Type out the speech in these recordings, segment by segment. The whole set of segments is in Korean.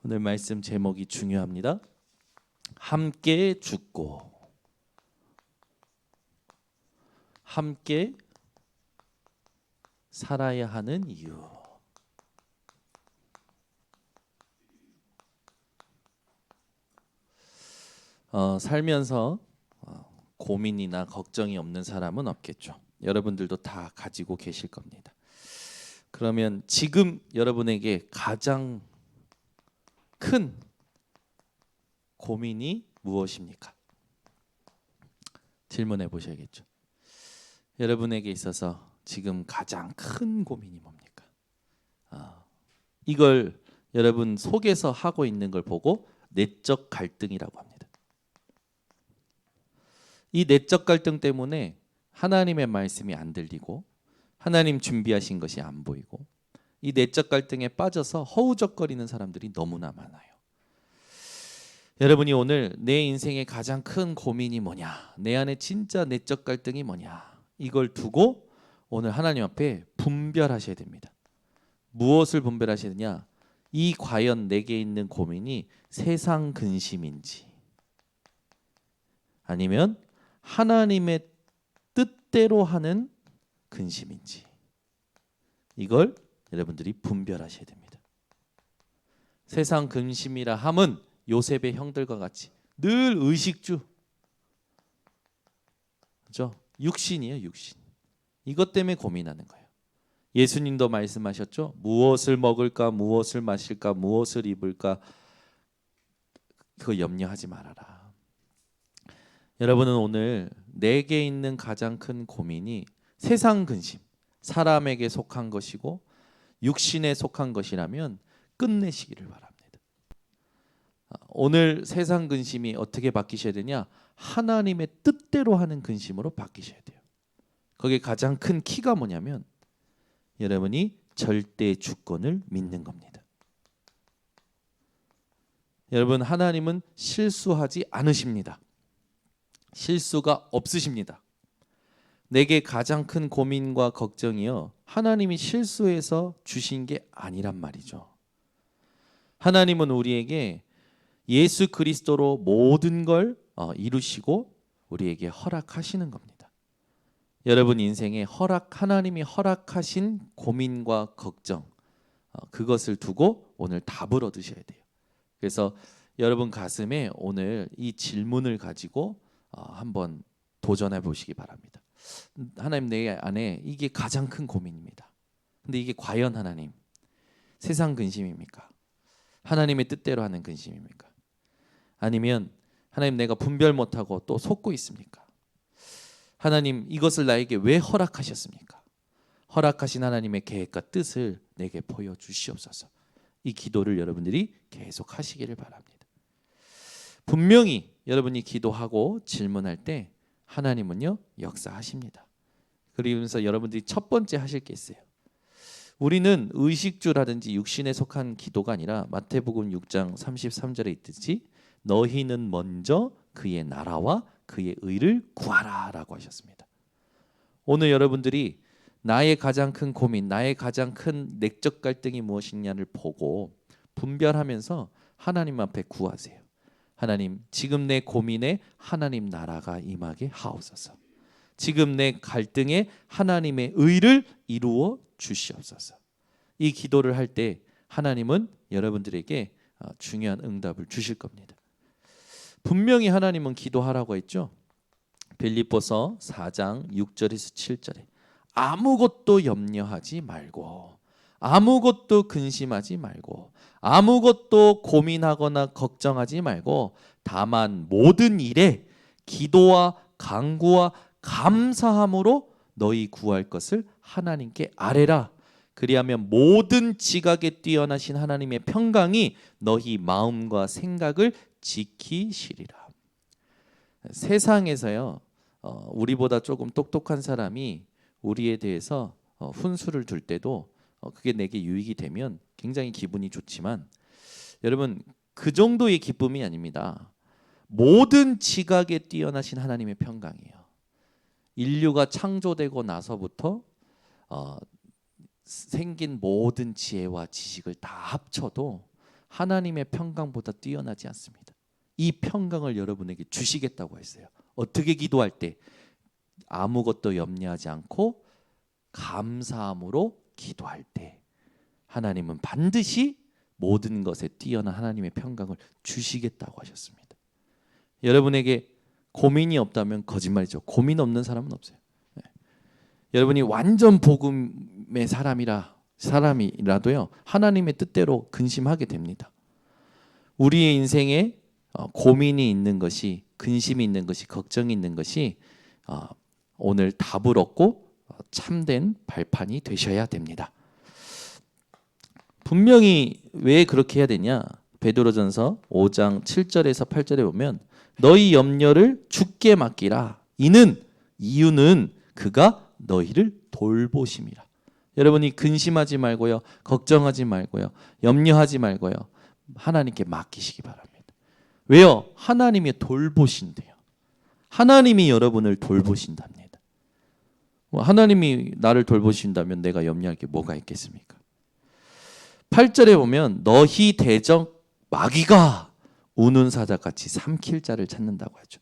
오늘 말씀 제목이 중요합니다. 함께 죽고 함께 살아야 하는 이유. 살면서 고민이나 걱정이 없는 사람은 없겠죠. 여러분들도 다 가지고 계실 겁니다. 그러면 지금 여러분에게 가장 큰 고민이 무엇입니까? 질문해 보셔야겠죠. 여러분에게 있어서 지금 가장 큰 고민이 뭡니까? 이걸 여러분 속에서 하고 있는 걸 보고 내적 갈등이라고 합니다. 이 내적 갈등 때문에 하나님의 말씀이 안 들리고 하나님 준비하신 것이 안 보이고 이 내적 갈등에 빠져서 허우적거리는 사람들이 너무나 많아요. 여러분이 오늘 내 인생의 가장 큰 고민이 뭐냐, 내 안에 진짜 내적 갈등이 뭐냐, 이걸 두고 오늘 하나님 앞에 분별하셔야 됩니다. 무엇을 분별하셔야 되냐? 이 과연 내게 있는 고민이 세상 근심인지 아니면 하나님의 뜻대로 하는 근심인지, 이걸 여러분들이 분별하셔야 됩니다. 세상 근심이라 함은 요셉의 형들과 같이 늘 의식주, 그렇죠? 육신이에요, 육신. 이것 때문에 고민하는 거예요. 예수님도 말씀하셨죠. 무엇을 먹을까, 무엇을 마실까, 무엇을 입을까, 그거 염려하지 말아라. 여러분은 오늘 내게 있는 가장 큰 고민이 세상 근심, 사람에게 속한 것이고 육신에 속한 것이라면 끝내시기를 바랍니다. 오늘 세상 근심이 어떻게 바뀌셔야 되냐? 하나님의 뜻대로 하는 근심으로 바뀌셔야 돼요. 거기에 가장 큰 키가 뭐냐면 여러분이 절대 주권을 믿는 겁니다. 여러분, 하나님은 실수하지 않으십니다. 실수가 없으십니다. 내게 가장 큰 고민과 걱정이요, 하나님이 실수해서 주신 게 아니란 말이죠. 하나님은 우리에게 예수 그리스도로 모든 걸 이루시고 우리에게 허락하시는 겁니다. 여러분 인생에 하나님이 허락하신 고민과 걱정, 그것을 두고 오늘 답을 얻으셔야 돼요. 그래서 여러분 가슴에 오늘 이 질문을 가지고 한번 도전해 보시기 바랍니다. 하나님, 내 안에 이게 가장 큰 고민입니다. 근데 이게 과연 하나님 세상 근심입니까? 하나님의 뜻대로 하는 근심입니까? 아니면 하나님, 내가 분별 못하고 또 속고 있습니까? 하나님, 이것을 나에게 왜 허락하셨습니까? 허락하신 하나님의 계획과 뜻을 내게 보여주시옵소서. 이 기도를 여러분들이 계속 하시기를 바랍니다. 분명히 여러분이 기도하고 질문할 때 하나님은요 역사하십니다. 그러면서 여러분들이 첫 번째 하실 게 있어요. 우리는 의식주라든지 육신에 속한 기도가 아니라 마태복음 6장 33절에 있듯이 너희는 먼저 그의 나라와 그의 의를 구하라 라고 하셨습니다. 오늘 여러분들이 나의 가장 큰 고민, 나의 가장 큰 내적 갈등이 무엇이냐를 보고 분별하면서 하나님 앞에 구하세요. 하나님, 지금 내 고민에 하나님 나라가 임하게 하옵소서. 지금 내 갈등에 하나님의 의를 이루어 주시옵소서. 이 기도를 할 때 하나님은 여러분들에게 중요한 응답을 주실 겁니다. 분명히 하나님은 기도하라고 했죠. 빌립보서 4장 6절에서 7절에 아무것도 염려하지 말고 아무것도 근심하지 말고 아무것도 고민하거나 걱정하지 말고 다만 모든 일에 기도와 간구와 감사함으로 너희 구할 것을 하나님께 아뢰라. 그리하면 모든 지각에 뛰어나신 하나님의 평강이 너희 마음과 생각을 지키시리라. 세상에서요, 우리보다 조금 똑똑한 사람이 우리에 대해서 훈수를 둘 때도 그게 내게 유익이 되면 굉장히 기분이 좋지만 여러분, 그 정도의 기쁨이 아닙니다. 모든 지각에 뛰어나신 하나님의 평강이에요. 인류가 창조되고 나서부터 생긴 모든 지혜와 지식을 다 합쳐도 하나님의 평강보다 뛰어나지 않습니다. 이 평강을 여러분에게 주시겠다고 했어요. 어떻게 기도할 때? 아무것도 염려하지 않고 감사함으로 기도할 때 하나님은 반드시 모든 것에 뛰어난 하나님의 평강을 주시겠다고 하셨습니다. 여러분에게 고민이 없다면 거짓말이죠. 고민 없는 사람은 없어요. 네. 여러분이 완전 복음의 사람이라도요, 하나님의 뜻대로 근심하게 됩니다. 우리의 인생에 고민이 있는 것이, 근심이 있는 것이, 걱정이 있는 것이 오늘 답을 얻고 참된 발판이 되셔야 됩니다. 분명히 왜 그렇게 해야 되냐? 베드로전서 5장 7절에서 8절에 보면 너희 염려를 주께 맡기라. 이유는 그가 너희를 돌보심이라. 여러분이 근심하지 말고요, 걱정하지 말고요, 염려하지 말고요, 하나님께 맡기시기 바랍니다. 왜요? 하나님이 돌보신대요. 하나님이 여러분을 돌보신답니다. 하나님이 나를 돌보신다면 내가 염려할 게 뭐가 있겠습니까? 8절에 보면 너희 대적 마귀가 우는 사자같이 삼킬 자를 찾는다고 하죠.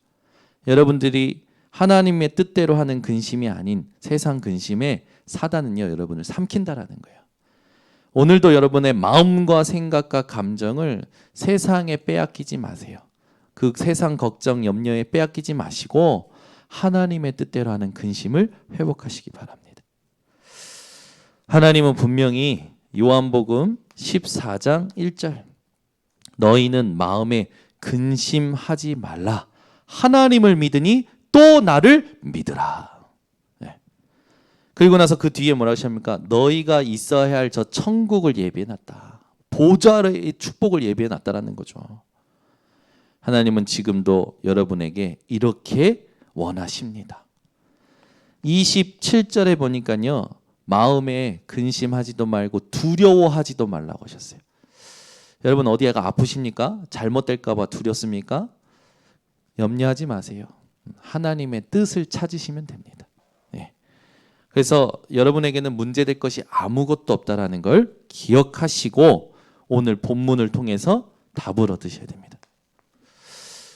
여러분들이 하나님의 뜻대로 하는 근심이 아닌 세상 근심에 사단은요, 여러분을 삼킨다라는 거예요. 오늘도 여러분의 마음과 생각과 감정을 세상에 빼앗기지 마세요. 그 세상 걱정, 염려에 빼앗기지 마시고 하나님의 뜻대로 하는 근심을 회복하시기 바랍니다. 하나님은 분명히 요한복음 14장 1절 너희는 마음에 근심하지 말라. 하나님을 믿으니 또 나를 믿으라. 네. 그리고 나서 그 뒤에 뭐라고 하십니까? 너희가 있어야 할 저 천국을 예비해놨다. 보좌의 축복을 예비해놨다라는 거죠. 하나님은 지금도 여러분에게 이렇게 원하십니다. 27절에 보니까요, 마음에 근심하지도 말고 두려워하지도 말라고 하셨어요. 여러분 어디가 아프십니까? 잘못될까 봐 두렵습니까? 염려하지 마세요. 하나님의 뜻을 찾으시면 됩니다. 네. 그래서 여러분에게는 문제될 것이 아무것도 없다라는 걸 기억하시고 오늘 본문을 통해서 답을 얻으셔야 됩니다.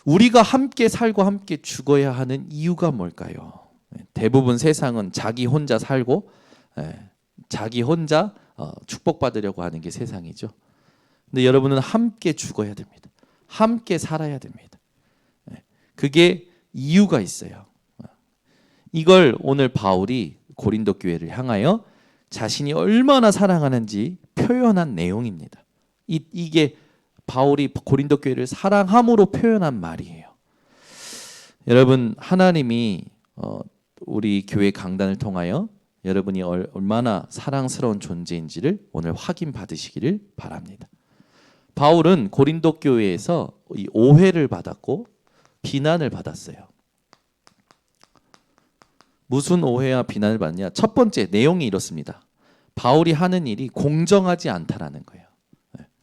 우리가 함께 살고 함께 죽어야 하는 이유가 뭘까요? 대부분 세상은 자기 혼자 살고 자기 혼자 축복받으려고 하는 게 세상이죠. 근데 여러분은 함께 죽어야 됩니다. 함께 살아야 됩니다. 그게 이유가 있어요. 이걸 오늘 바울이 고린도 교회를 향하여 자신이 얼마나 사랑하는지 표현한 내용입니다. 이게 바울이 고린도 교회를 사랑함으로 표현한 말이에요. 여러분 하나님이 우리 교회 강단을 통하여 여러분이 얼마나 사랑스러운 존재인지를 오늘 확인 받으시기를 바랍니다. 바울은 고린도 교회에서 이 오해를 받았고 비난을 받았어요. 무슨 오해와 비난을 받냐? 첫 번째 내용이 이렇습니다. 바울이 하는 일이 공정하지 않다라는 거예요.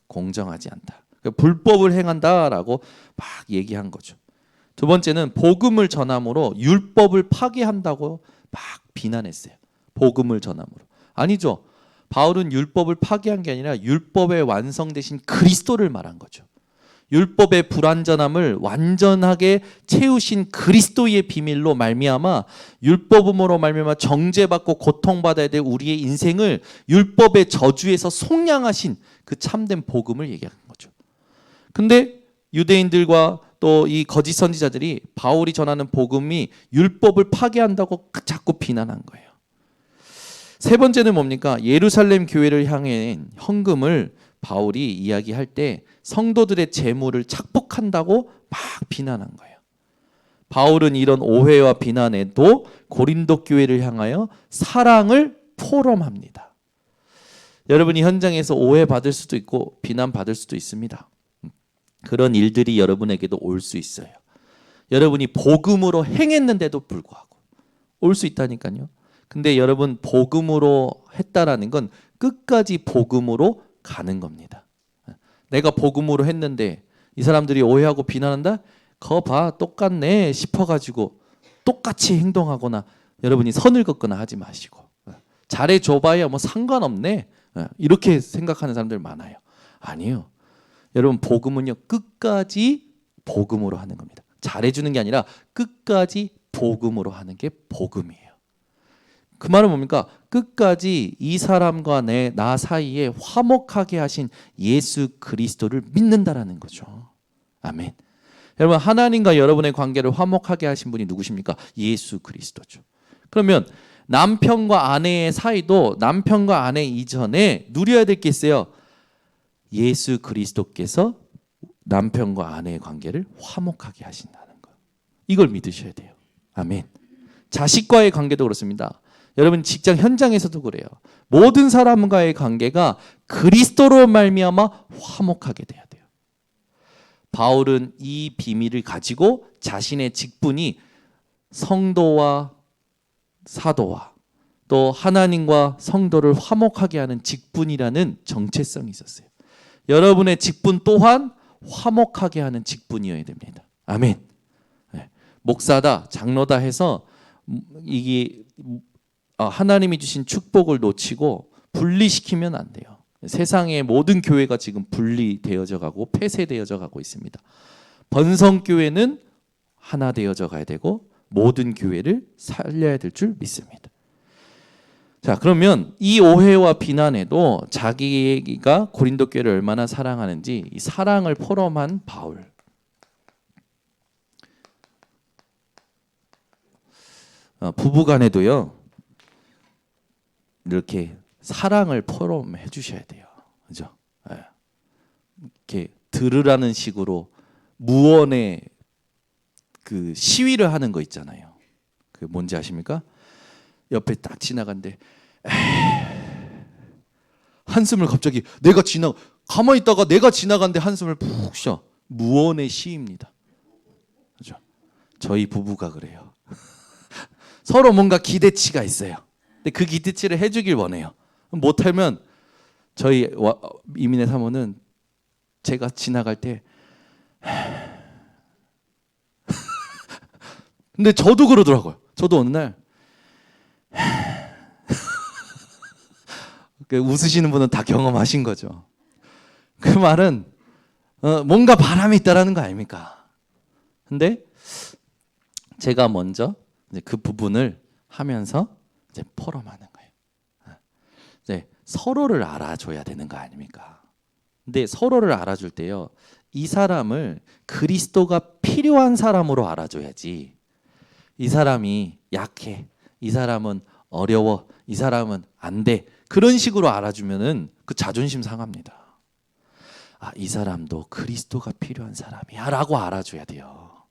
공정하지 않다. 불법을 행한다라고 막 얘기한 거죠. 두 번째는 복음을 전함으로 율법을 파괴한다고 막 비난했어요. 복음을 전함으로. 아니죠. 바울은 율법을 파괴한 게 아니라 율법의 완성되신 그리스도를 말한 거죠. 율법의 불완전함을 완전하게 채우신 그리스도의 비밀로 말미암아 율법으로 말미암아 정죄받고 고통받아야 될 우리의 인생을 율법의 저주에서 속량하신 그 참된 복음을 얘기하는 거죠. 근데 유대인들과 또 이 거짓 선지자들이 바울이 전하는 복음이 율법을 파괴한다고 자꾸 비난한 거예요. 세 번째는 뭡니까? 예루살렘 교회를 향한 헌금을 바울이 이야기할 때 성도들의 재물을 착복한다고 막 비난한 거예요. 바울은 이런 오해와 비난에도 고린도 교회를 향하여 사랑을 포럼합니다. 여러분이 현장에서 오해받을 수도 있고 비난받을 수도 있습니다. 그런 일들이 여러분에게도 올 수 있어요. 여러분이 복음으로 행했는데도 불구하고 올 수 있다니까요. 근데 여러분 복음으로 했다라는 건 끝까지 복음으로 가는 겁니다. 내가 복음으로 했는데 이 사람들이 오해하고 비난한다? 거 봐 똑같네 싶어가지고 똑같이 행동하거나 여러분이 선을 긋거나 하지 마시고 잘해줘봐야 뭐 상관없네 이렇게 생각하는 사람들 많아요. 아니요. 여러분 복음은요 끝까지 복음으로 하는 겁니다. 잘해주는 게 아니라 끝까지 복음으로 하는 게 복음이에요. 그 말은 뭡니까? 끝까지 이 사람과 나 사이에 화목하게 하신 예수 그리스도를 믿는다라는 거죠. 아멘. 여러분 하나님과 여러분의 관계를 화목하게 하신 분이 누구십니까? 예수 그리스도죠. 그러면 남편과 아내의 사이도 남편과 아내 이전에 누려야 될 게 있어요. 예수 그리스도께서 남편과 아내의 관계를 화목하게 하신다는 거. 이걸 믿으셔야 돼요. 아멘. 자식과의 관계도 그렇습니다. 여러분 직장 현장에서도 그래요. 모든 사람과의 관계가 그리스도로 말미암아 화목하게 돼야 돼요. 바울은 이 비밀을 가지고 자신의 직분이 성도와 사도와 또 하나님과 성도를 화목하게 하는 직분이라는 정체성이 있었어요. 여러분의 직분 또한 화목하게 하는 직분이어야 됩니다. 아멘. 목사다, 장로다 해서 이게 하나님이 주신 축복을 놓치고 분리시키면 안 돼요. 세상의 모든 교회가 지금 분리되어져 가고 폐쇄되어져 가고 있습니다. 번성교회는 하나 되어져 가야 되고 모든 교회를 살려야 될 줄 믿습니다. 자, 그러면 이 오해와 비난에도 자기가 고린도 교회를 얼마나 사랑하는지 이 사랑을 포럼한 바울. 부부간에도요 이렇게 사랑을 포럼해 주셔야 돼요. 그죠? 이렇게 들으라는 식으로 무언의 그 시위를 하는 거 있잖아요. 그 뭔지 아십니까? 옆에 딱 지나간데 한숨을 갑자기 가만히 있다가 내가 지나간데 한숨을 푹 쉬어. 무언의 시입니다. 그죠? 저희 부부가 그래요. 서로 뭔가 기대치가 있어요. 근데 그 기대치를 해주길 원해요. 못하면 저희 이민의 사모는 제가 지나갈 때 근데 저도 그러더라고요. 저도 어느 날 웃으시는 분은 다 경험하신 거죠. 그 말은 뭔가 바람이 있다라는 거 아닙니까? 근데 제가 먼저 이제 그 부분을 하면서 이제 포럼하는 거예요. 이제 서로를 알아줘야 되는 거 아닙니까? 근데 서로를 알아줄 때요, 이 사람을 그리스도가 필요한 사람으로 알아줘야지. 이 사람이 약해, 이 사람은 어려워, 이 사람은 안 돼. 그런 식으로 알아주면은 그 자존심 상합니다. 이 사람도 그리스도가 필요한 사람이야라고 알아줘야 돼요.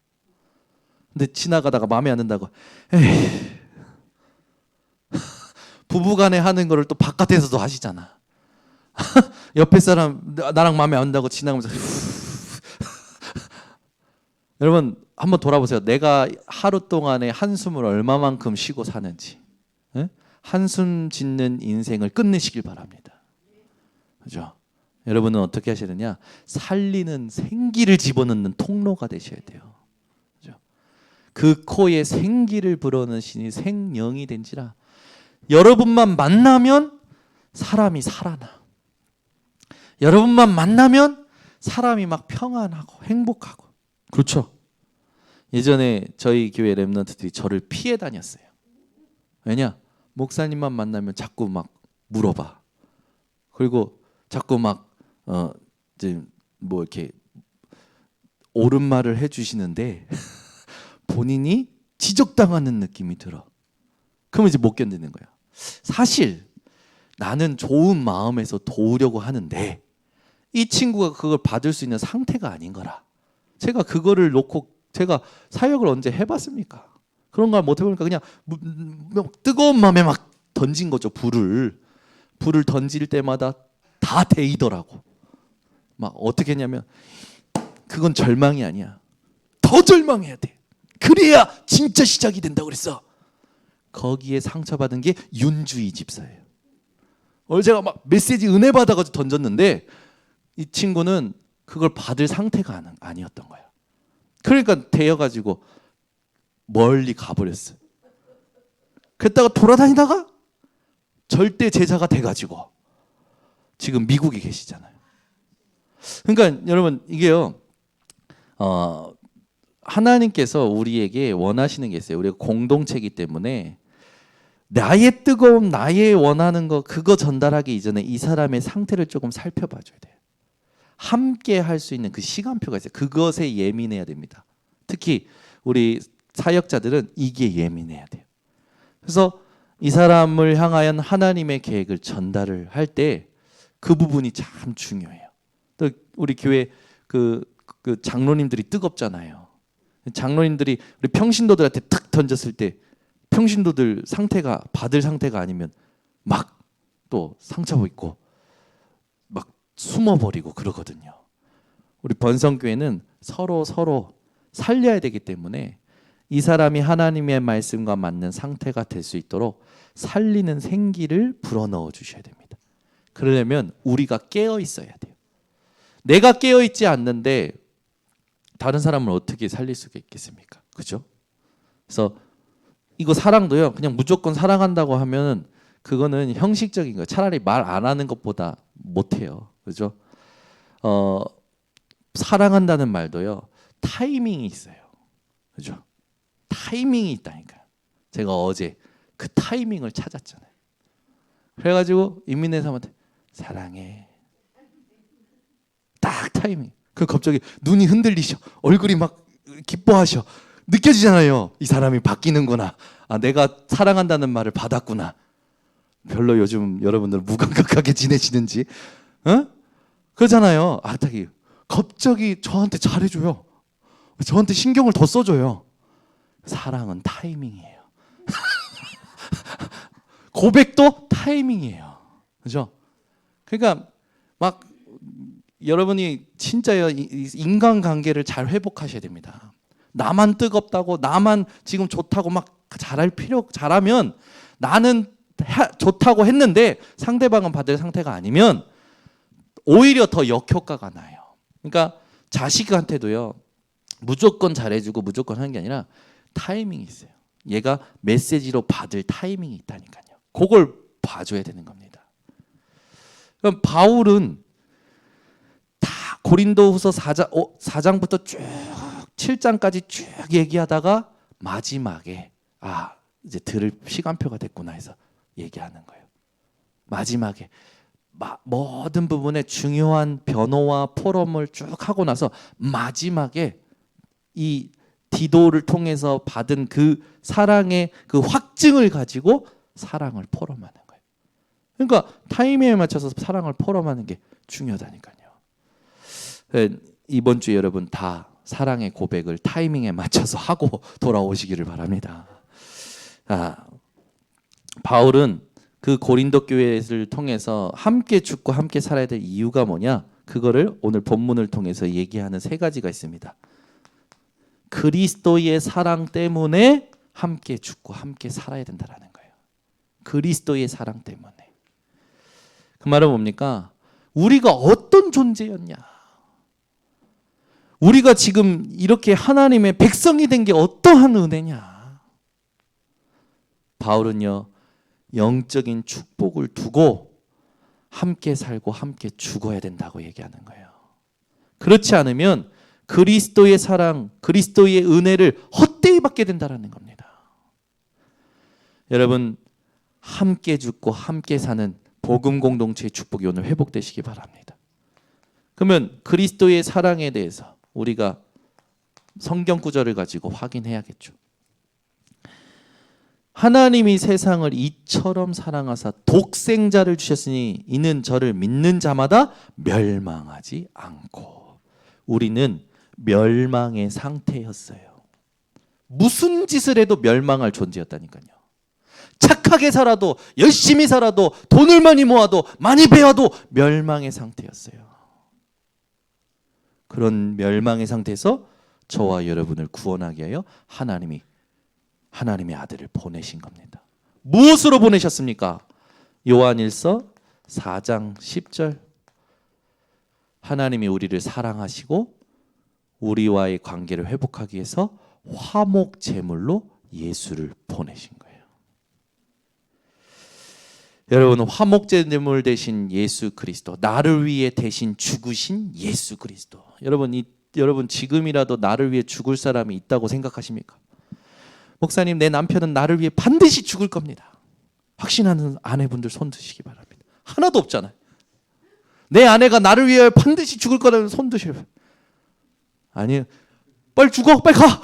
근데 지나가다가 마음에 안 든다고 에이, 부부간에 하는 거를 또 바깥에서도 하시잖아. 옆에 사람 나랑 마음에 안 든다고 지나가면서 여러분 한번 돌아보세요. 내가 하루 동안에 한숨을 얼마만큼 쉬고 사는지. 한숨 짓는 인생을 끝내시길 바랍니다. 그죠? 여러분은 어떻게 하셔야 되냐? 살리는 생기를 집어넣는 통로가 되셔야 돼요. 그죠? 그 코에 생기를 불어넣으시니 생명이 된지라. 여러분만 만나면 사람이 살아나. 여러분만 만나면 사람이 막 평안하고 행복하고. 그렇죠? 예전에 저희 교회 랩런트들이 저를 피해 다녔어요. 왜냐? 목사님만 만나면 자꾸 막 물어봐. 그리고 자꾸 막 이제 뭐 이렇게 옳은 말을 해주시는데 본인이 지적당하는 느낌이 들어. 그러면 이제 못 견디는 거야. 사실 나는 좋은 마음에서 도우려고 하는데 이 친구가 그걸 받을 수 있는 상태가 아닌 거라. 제가 그거를 놓고 제가 사역을 언제 해봤습니까? 그런 걸 못 해보니까 그냥 뜨거운 마음에 막 던진 거죠. 불을 던질 때마다 다 데이더라고. 막 어떻게 했냐면 그건 절망이 아니야. 더 절망해야 돼. 그래야 진짜 시작이 된다고 그랬어. 거기에 상처받은 게 윤주희 집사예요. 오늘 제가 막 메시지 은혜 받아가지고 던졌는데 이 친구는 그걸 받을 상태가 아니었던 거야. 그러니까 데여가지고 멀리 가버렸어. 그랬다가 돌아다니다가 절대 제자가 돼가지고 지금 미국에 계시잖아요. 그러니까 여러분 이게요. 하나님께서 우리에게 원하시는 게 있어요. 우리가 공동체이기 때문에 나의 뜨거움, 나의 원하는 거 그거 전달하기 이전에 이 사람의 상태를 조금 살펴봐 줘야 돼요. 함께 할 수 있는 그 시간표가 있어요. 그것에 예민해야 됩니다. 특히 우리 사역자들은 이게 예민해야 돼요. 그래서 이 사람을 향하여 하나님의 계획을 전달을 할 때 그 부분이 참 중요해요. 또 우리 교회 그 장로님들이 뜨겁잖아요. 장로님들이 우리 평신도들한테 탁 던졌을 때 평신도들 상태가 받을 상태가 아니면 막 또 상처 입고 막 숨어버리고 그러거든요. 우리 번성교회는 서로 살려야 되기 때문에 이 사람이 하나님의 말씀과 맞는 상태가 될 수 있도록 살리는 생기를 불어넣어 주셔야 됩니다. 그러려면 우리가 깨어 있어야 돼요. 내가 깨어 있지 않는데 다른 사람을 어떻게 살릴 수가 있겠습니까? 그죠? 그래서 이거 사랑도요. 그냥 무조건 사랑한다고 하면 그거는 형식적인 거예요. 차라리 말 안 하는 것보다 못해요. 그죠? 사랑한다는 말도요. 타이밍이 있어요. 그죠? 타이밍이 있다니까요. 제가 어제 그 타이밍을 찾았잖아요. 그래가지고 임민혜 사람한테 사랑해. 딱 타이밍. 그 갑자기 눈이 흔들리셔. 얼굴이 막 기뻐하셔. 느껴지잖아요. 이 사람이 바뀌는구나. 아, 내가 사랑한다는 말을 받았구나. 별로 요즘 여러분들 무감각하게 지내시는지, 그러잖아요. 아, 갑자기 저한테 잘해줘요. 저한테 신경을 더 써줘요. 사랑은 타이밍이에요. 고백도 타이밍이에요. 그죠? 그러니까 막 여러분이 진짜요 인간관계를 잘 회복하셔야 됩니다. 나만 뜨겁다고 나만 지금 좋다고 막 잘하면 나는 좋다고 했는데 상대방은 받을 상태가 아니면 오히려 더 역효과가 나요. 그러니까 자식한테도요 무조건 잘해주고 무조건 하는 게 아니라 타이밍이 있어요. 얘가 메시지로 받을 타이밍이 있다니까요. 그걸 봐줘야 되는 겁니다. 그럼 바울은 다 고린도후서 4장부터 쭉 7장까지 쭉 얘기하다가 마지막에 이제 들을 시간표가 됐구나 해서 얘기하는 거예요. 마지막에 모든 부분에 중요한 변호와 포럼을 쭉 하고 나서 마지막에 이 디도를 통해서 받은 그 사랑의 그 확증을 가지고 사랑을 포럼하는 거예요. 그러니까 타이밍에 맞춰서 사랑을 포럼하는 게 중요하다니까요. 이번 주에 여러분 다 사랑의 고백을 타이밍에 맞춰서 하고 돌아오시기를 바랍니다. 바울은 그 고린도 교회를 통해서 함께 죽고 함께 살아야 될 이유가 뭐냐? 그거를 오늘 본문을 통해서 얘기하는 세 가지가 있습니다. 그리스도의 사랑 때문에 함께 죽고 함께 살아야 된다라는 거예요. 그리스도의 사랑 때문에. 그 말은 뭡니까? 우리가 어떤 존재였냐? 우리가 지금 이렇게 하나님의 백성이 된 게 어떠한 은혜냐? 바울은요, 영적인 축복을 두고 함께 살고 함께 죽어야 된다고 얘기하는 거예요. 그렇지 않으면 그리스도의 사랑, 그리스도의 은혜를 헛되이 받게 된다는 겁니다. 여러분, 함께 죽고 함께 사는 복음 공동체의 축복이 오늘 회복되시기 바랍니다. 그러면 그리스도의 사랑에 대해서 우리가 성경 구절을 가지고 확인해야겠죠. 하나님이 세상을 이처럼 사랑하사 독생자를 주셨으니 이는 저를 믿는 자마다 멸망하지 않고. 우리는 멸망의 상태였어요. 무슨 짓을 해도 멸망할 존재였다니까요. 착하게 살아도 열심히 살아도 돈을 많이 모아도 많이 배워도 멸망의 상태였어요. 그런 멸망의 상태에서 저와 여러분을 구원하기 위하여 하나님의 아들을 보내신 겁니다. 무엇으로 보내셨습니까? 요한일서 4장 10절. 하나님이 우리를 사랑하시고 우리와의 관계를 회복하기 위해서 화목 제물로 예수를 보내신 거예요. 여러분, 화목제물 대신 예수 그리스도, 나를 위해 대신 죽으신 예수 그리스도. 여러분 지금이라도 나를 위해 죽을 사람이 있다고 생각하십니까? 목사님, 내 남편은 나를 위해 반드시 죽을 겁니다. 확신하는 아내분들 손 드시기 바랍니다. 하나도 없잖아요. 내 아내가 나를 위해 반드시 죽을 거라면 손 드시기 바랍니다. 아니요, 빨리 죽어, 빨리 가.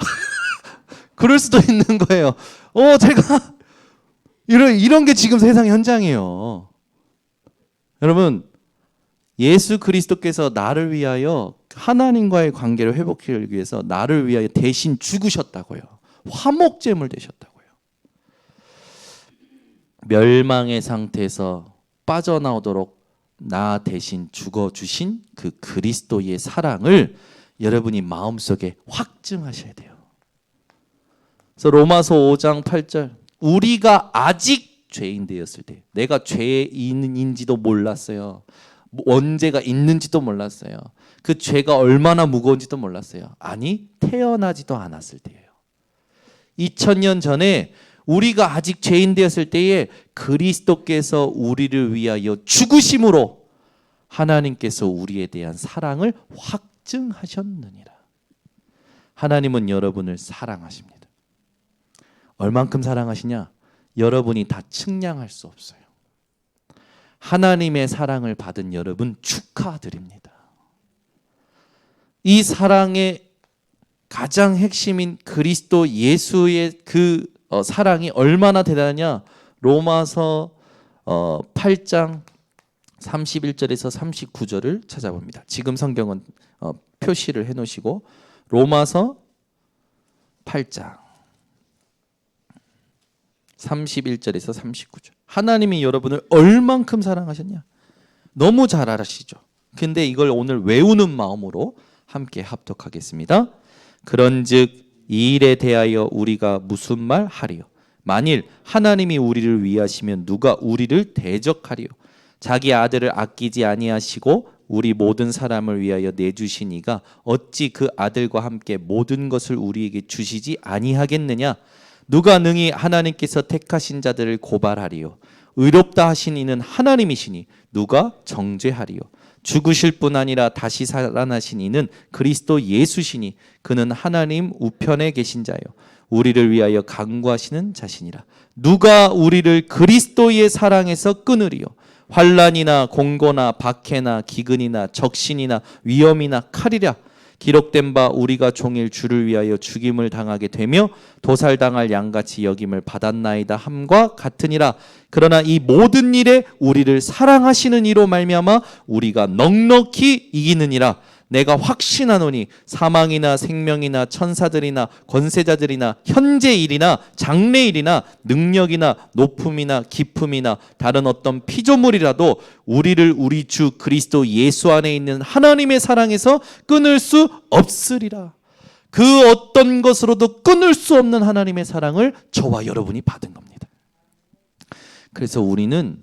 그럴 수도 있는 거예요. 제가 이런 게 지금 세상 현장이에요. 여러분, 예수 그리스도께서 나를 위하여 하나님과의 관계를 회복하기 위해서 나를 위하여 대신 죽으셨다고요. 화목제물 되셨다고요. 멸망의 상태에서 빠져나오도록 나 대신 죽어주신 그 그리스도의 사랑을 여러분이 마음속에 확증하셔야 돼요. 그래서 로마서 5장 8절, 우리가 아직 죄인 되었을 때, 내가 죄인인지도 몰랐어요. 언제가 있는지도 몰랐어요. 그 죄가 얼마나 무거운지도 몰랐어요. 아니, 태어나지도 않았을 때예요. 2000년 전에 우리가 아직 죄인 되었을 때에 그리스도께서 우리를 위하여 죽으심으로 하나님께서 우리에 대한 사랑을 확증하셨느니라. 하나님은 여러분을 사랑하십니다. 얼만큼 사랑하시냐? 여러분이 다 측량할 수 없어요. 하나님의 사랑을 받은 여러분 축하드립니다. 이 사랑의 가장 핵심인 그리스도 예수의 그 사랑이 얼마나 대단하냐? 로마서 8장 31절에서 39절을 찾아봅니다. 지금 성경은 표시를 해놓으시고 로마서 8장 31절에서 39절. 하나님이 여러분을 얼만큼 사랑하셨냐? 너무 잘 아시죠? 근데 이걸 오늘 외우는 마음으로 함께 합독하겠습니다. 그런즉 이 일에 대하여 우리가 무슨 말 하리요? 만일 하나님이 우리를 위하시면 누가 우리를 대적하리요? 자기 아들을 아끼지 아니하시고 우리 모든 사람을 위하여 내주신 이가 어찌 그 아들과 함께 모든 것을 우리에게 주시지 아니하겠느냐? 누가 능히 하나님께서 택하신 자들을 고발하리요? 의롭다 하신 이는 하나님이시니 누가 정죄하리요? 죽으실 뿐 아니라 다시 살아나신 이는 그리스도 예수시니 그는 하나님 우편에 계신 자요 우리를 위하여 간구하시는 자시니라. 누가 우리를 그리스도의 사랑에서 끊으리요? 환난이나 공고나 박해나 기근이나 적신이나 위험이나 칼이랴. 기록된 바 우리가 종일 주를 위하여 죽임을 당하게 되며 도살당할 양같이 여김을 받았나이다 함과 같으니라. 그러나 이 모든 일에 우리를 사랑하시는 이로 말미암아 우리가 넉넉히 이기느니라. 내가 확신하노니 사망이나 생명이나 천사들이나 권세자들이나 현재 일이나 장래 일이나 능력이나 높음이나 깊음이나 다른 어떤 피조물이라도 우리를 우리 주 그리스도 예수 안에 있는 하나님의 사랑에서 끊을 수 없으리라. 그 어떤 것으로도 끊을 수 없는 하나님의 사랑을 저와 여러분이 받은 겁니다. 그래서 우리는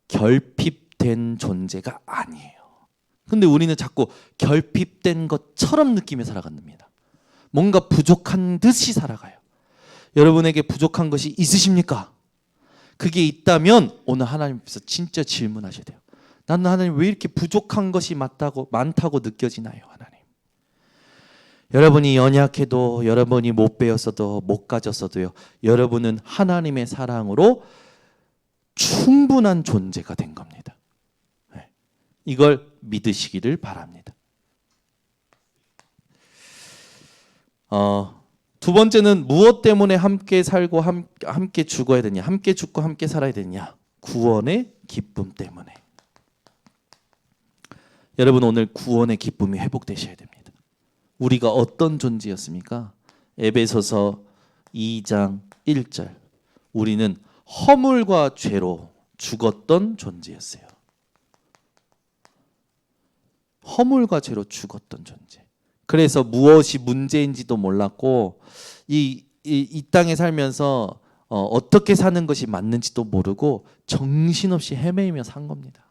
결핍된 존재가 아니에요. 근데 우리는 자꾸 결핍된 것처럼 느끼며 살아갑니다. 뭔가 부족한 듯이 살아가요. 여러분에게 부족한 것이 있으십니까? 그게 있다면 오늘 하나님 앞에서 진짜 질문하셔야 돼요. 나는 하나님 왜 이렇게 부족한 것이 많다고 느껴지나요? 하나님. 여러분이 연약해도 여러분이 못 배웠어도 못 가졌어도요. 여러분은 하나님의 사랑으로 충분한 존재가 된 겁니다. 이걸 믿으시기를 바랍니다. 두 번째는 무엇 때문에 함께 살고 함께 죽어야 되냐? 함께 죽고 함께 살아야 되냐? 구원의 기쁨 때문에. 여러분 오늘 구원의 기쁨이 회복되셔야 됩니다. 우리가 어떤 존재였습니까? 에베소서 2장 1절. 우리는 허물과 죄로 죽었던 존재였어요. 허물과 죄로 죽었던 존재. 그래서 무엇이 문제인지도 몰랐고 이 땅에 살면서 어떻게 사는 것이 맞는지도 모르고 정신없이 헤매이며 산 겁니다.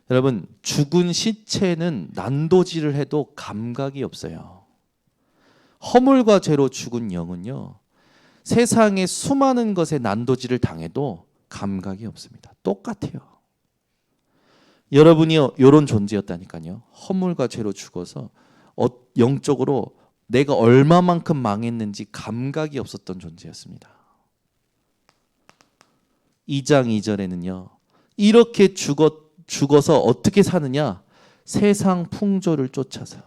여러분 죽은 시체는 난도질을 해도 감각이 없어요. 허물과 죄로 죽은 영은요. 세상의 수많은 것에 난도질을 당해도 감각이 없습니다. 똑같아요. 여러분이 이런 존재였다니까요. 허물과 죄로 죽어서 영적으로 내가 얼마만큼 망했는지 감각이 없었던 존재였습니다. 2장 2절에는요. 이렇게 죽어서 어떻게 사느냐? 세상 풍조를 쫓아서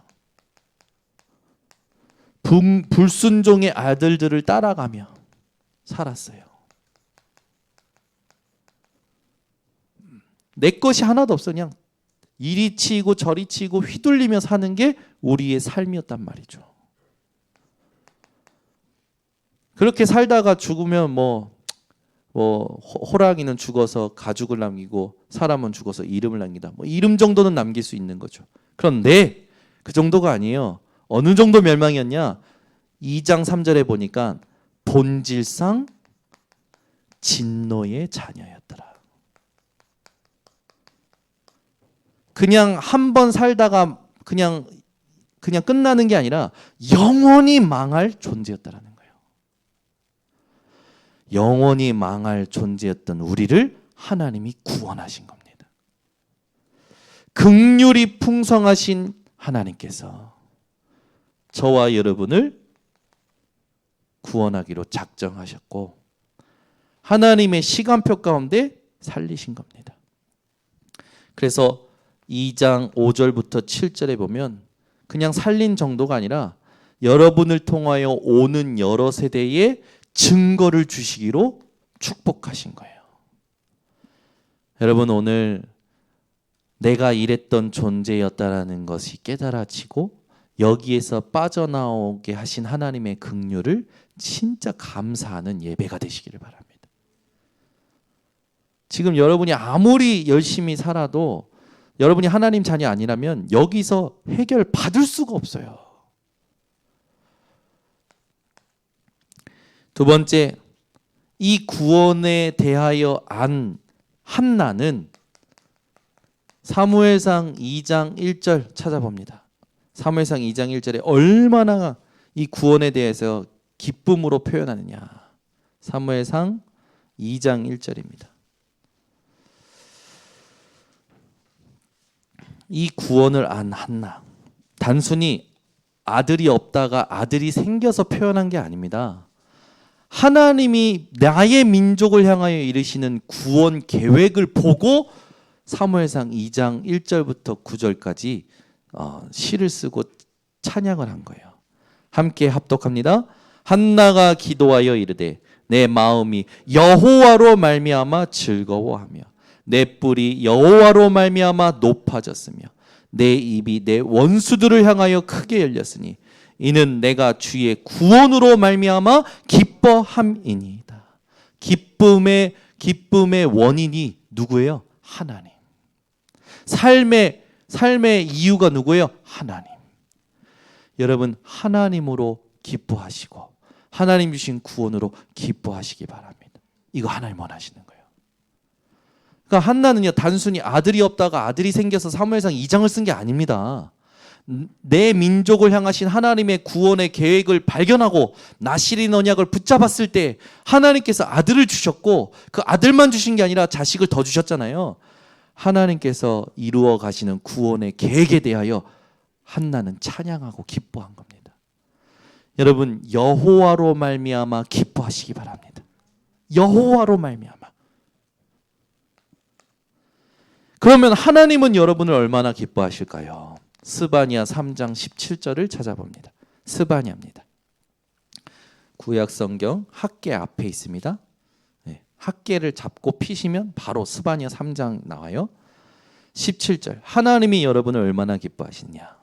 불순종의 아들들을 따라가며 살았어요. 내 것이 하나도 없어. 그냥 이리 치이고 저리 치이고 휘둘리며 사는 게 우리의 삶이었단 말이죠. 그렇게 살다가 죽으면 호랑이는 죽어서 가죽을 남기고 사람은 죽어서 이름을 남기다. 이름 정도는 남길 수 있는 거죠. 그런데 그 정도가 아니에요. 어느 정도 멸망이었냐? 2장 3절에 보니까 본질상 진노의 자녀였더라. 그냥 한 번 살다가 그냥 끝나는 게 아니라 영원히 망할 존재였다라는 거예요. 영원히 망할 존재였던 우리를 하나님이 구원하신 겁니다. 긍휼이 풍성하신 하나님께서 저와 여러분을 구원하기로 작정하셨고 하나님의 시간표 가운데 살리신 겁니다. 그래서 2장 5절부터 7절에 보면 그냥 살린 정도가 아니라 여러분을 통하여 오는 여러 세대에 증거를 주시기로 축복하신 거예요. 여러분, 오늘 내가 이랬던 존재였다라는 것이 깨달아지고 여기에서 빠져나오게 하신 하나님의 긍휼을 진짜 감사하는 예배가 되시기를 바랍니다. 지금 여러분이 아무리 열심히 살아도 여러분이 하나님 자녀 아니라면 여기서 해결 받을 수가 없어요. 두 번째, 이 구원에 대하여 안 한나는 사무엘상 2장 1절 찾아봅니다. 사무엘상 2장 1절에 얼마나 이 구원에 대해서 기쁨으로 표현하느냐. 사무엘상 2장 1절입니다. 이 구원을 안 한나, 단순히 아들이 없다가 아들이 생겨서 표현한 게 아닙니다. 하나님이 나의 민족을 향하여 이르시는 구원 계획을 보고 사무엘상 2장 1절부터 9절까지 시를 쓰고 찬양을 한 거예요. 함께 합독합니다. 한나가 기도하여 이르되 내 마음이 여호와로 말미암아 즐거워하며 내 뿔이 여호와로 말미암아 높아졌으며 내 입이 내 원수들을 향하여 크게 열렸으니 이는 내가 주의 구원으로 말미암아 기뻐함이니이다. 기쁨의 원인이 누구예요? 하나님. 삶의 이유가 누구예요? 하나님. 여러분, 하나님으로 기뻐하시고 하나님 주신 구원으로 기뻐하시기 바랍니다. 이거 하나님 원하시는 거예요. 그러니까 한나는요, 단순히 아들이 없다가 아들이 생겨서 사무엘상 2장을 쓴 게 아닙니다. 내 민족을 향하신 하나님의 구원의 계획을 발견하고 나실인 언약을 붙잡았을 때 하나님께서 아들을 주셨고 그 아들만 주신 게 아니라 자식을 더 주셨잖아요. 하나님께서 이루어 가시는 구원의 계획에 대하여 한나는 찬양하고 기뻐한 겁니다. 여러분, 여호와로 말미암아 기뻐하시기 바랍니다. 여호와로 말미암아. 그러면 하나님은 여러분을 얼마나 기뻐하실까요? 스바냐 3장 17절을 찾아봅니다. 스바냐입니다. 구약성경 학계 앞에 있습니다. 학계를 잡고 피시면 바로 스바냐 3장 나와요. 17절, 하나님이 여러분을 얼마나 기뻐하시냐.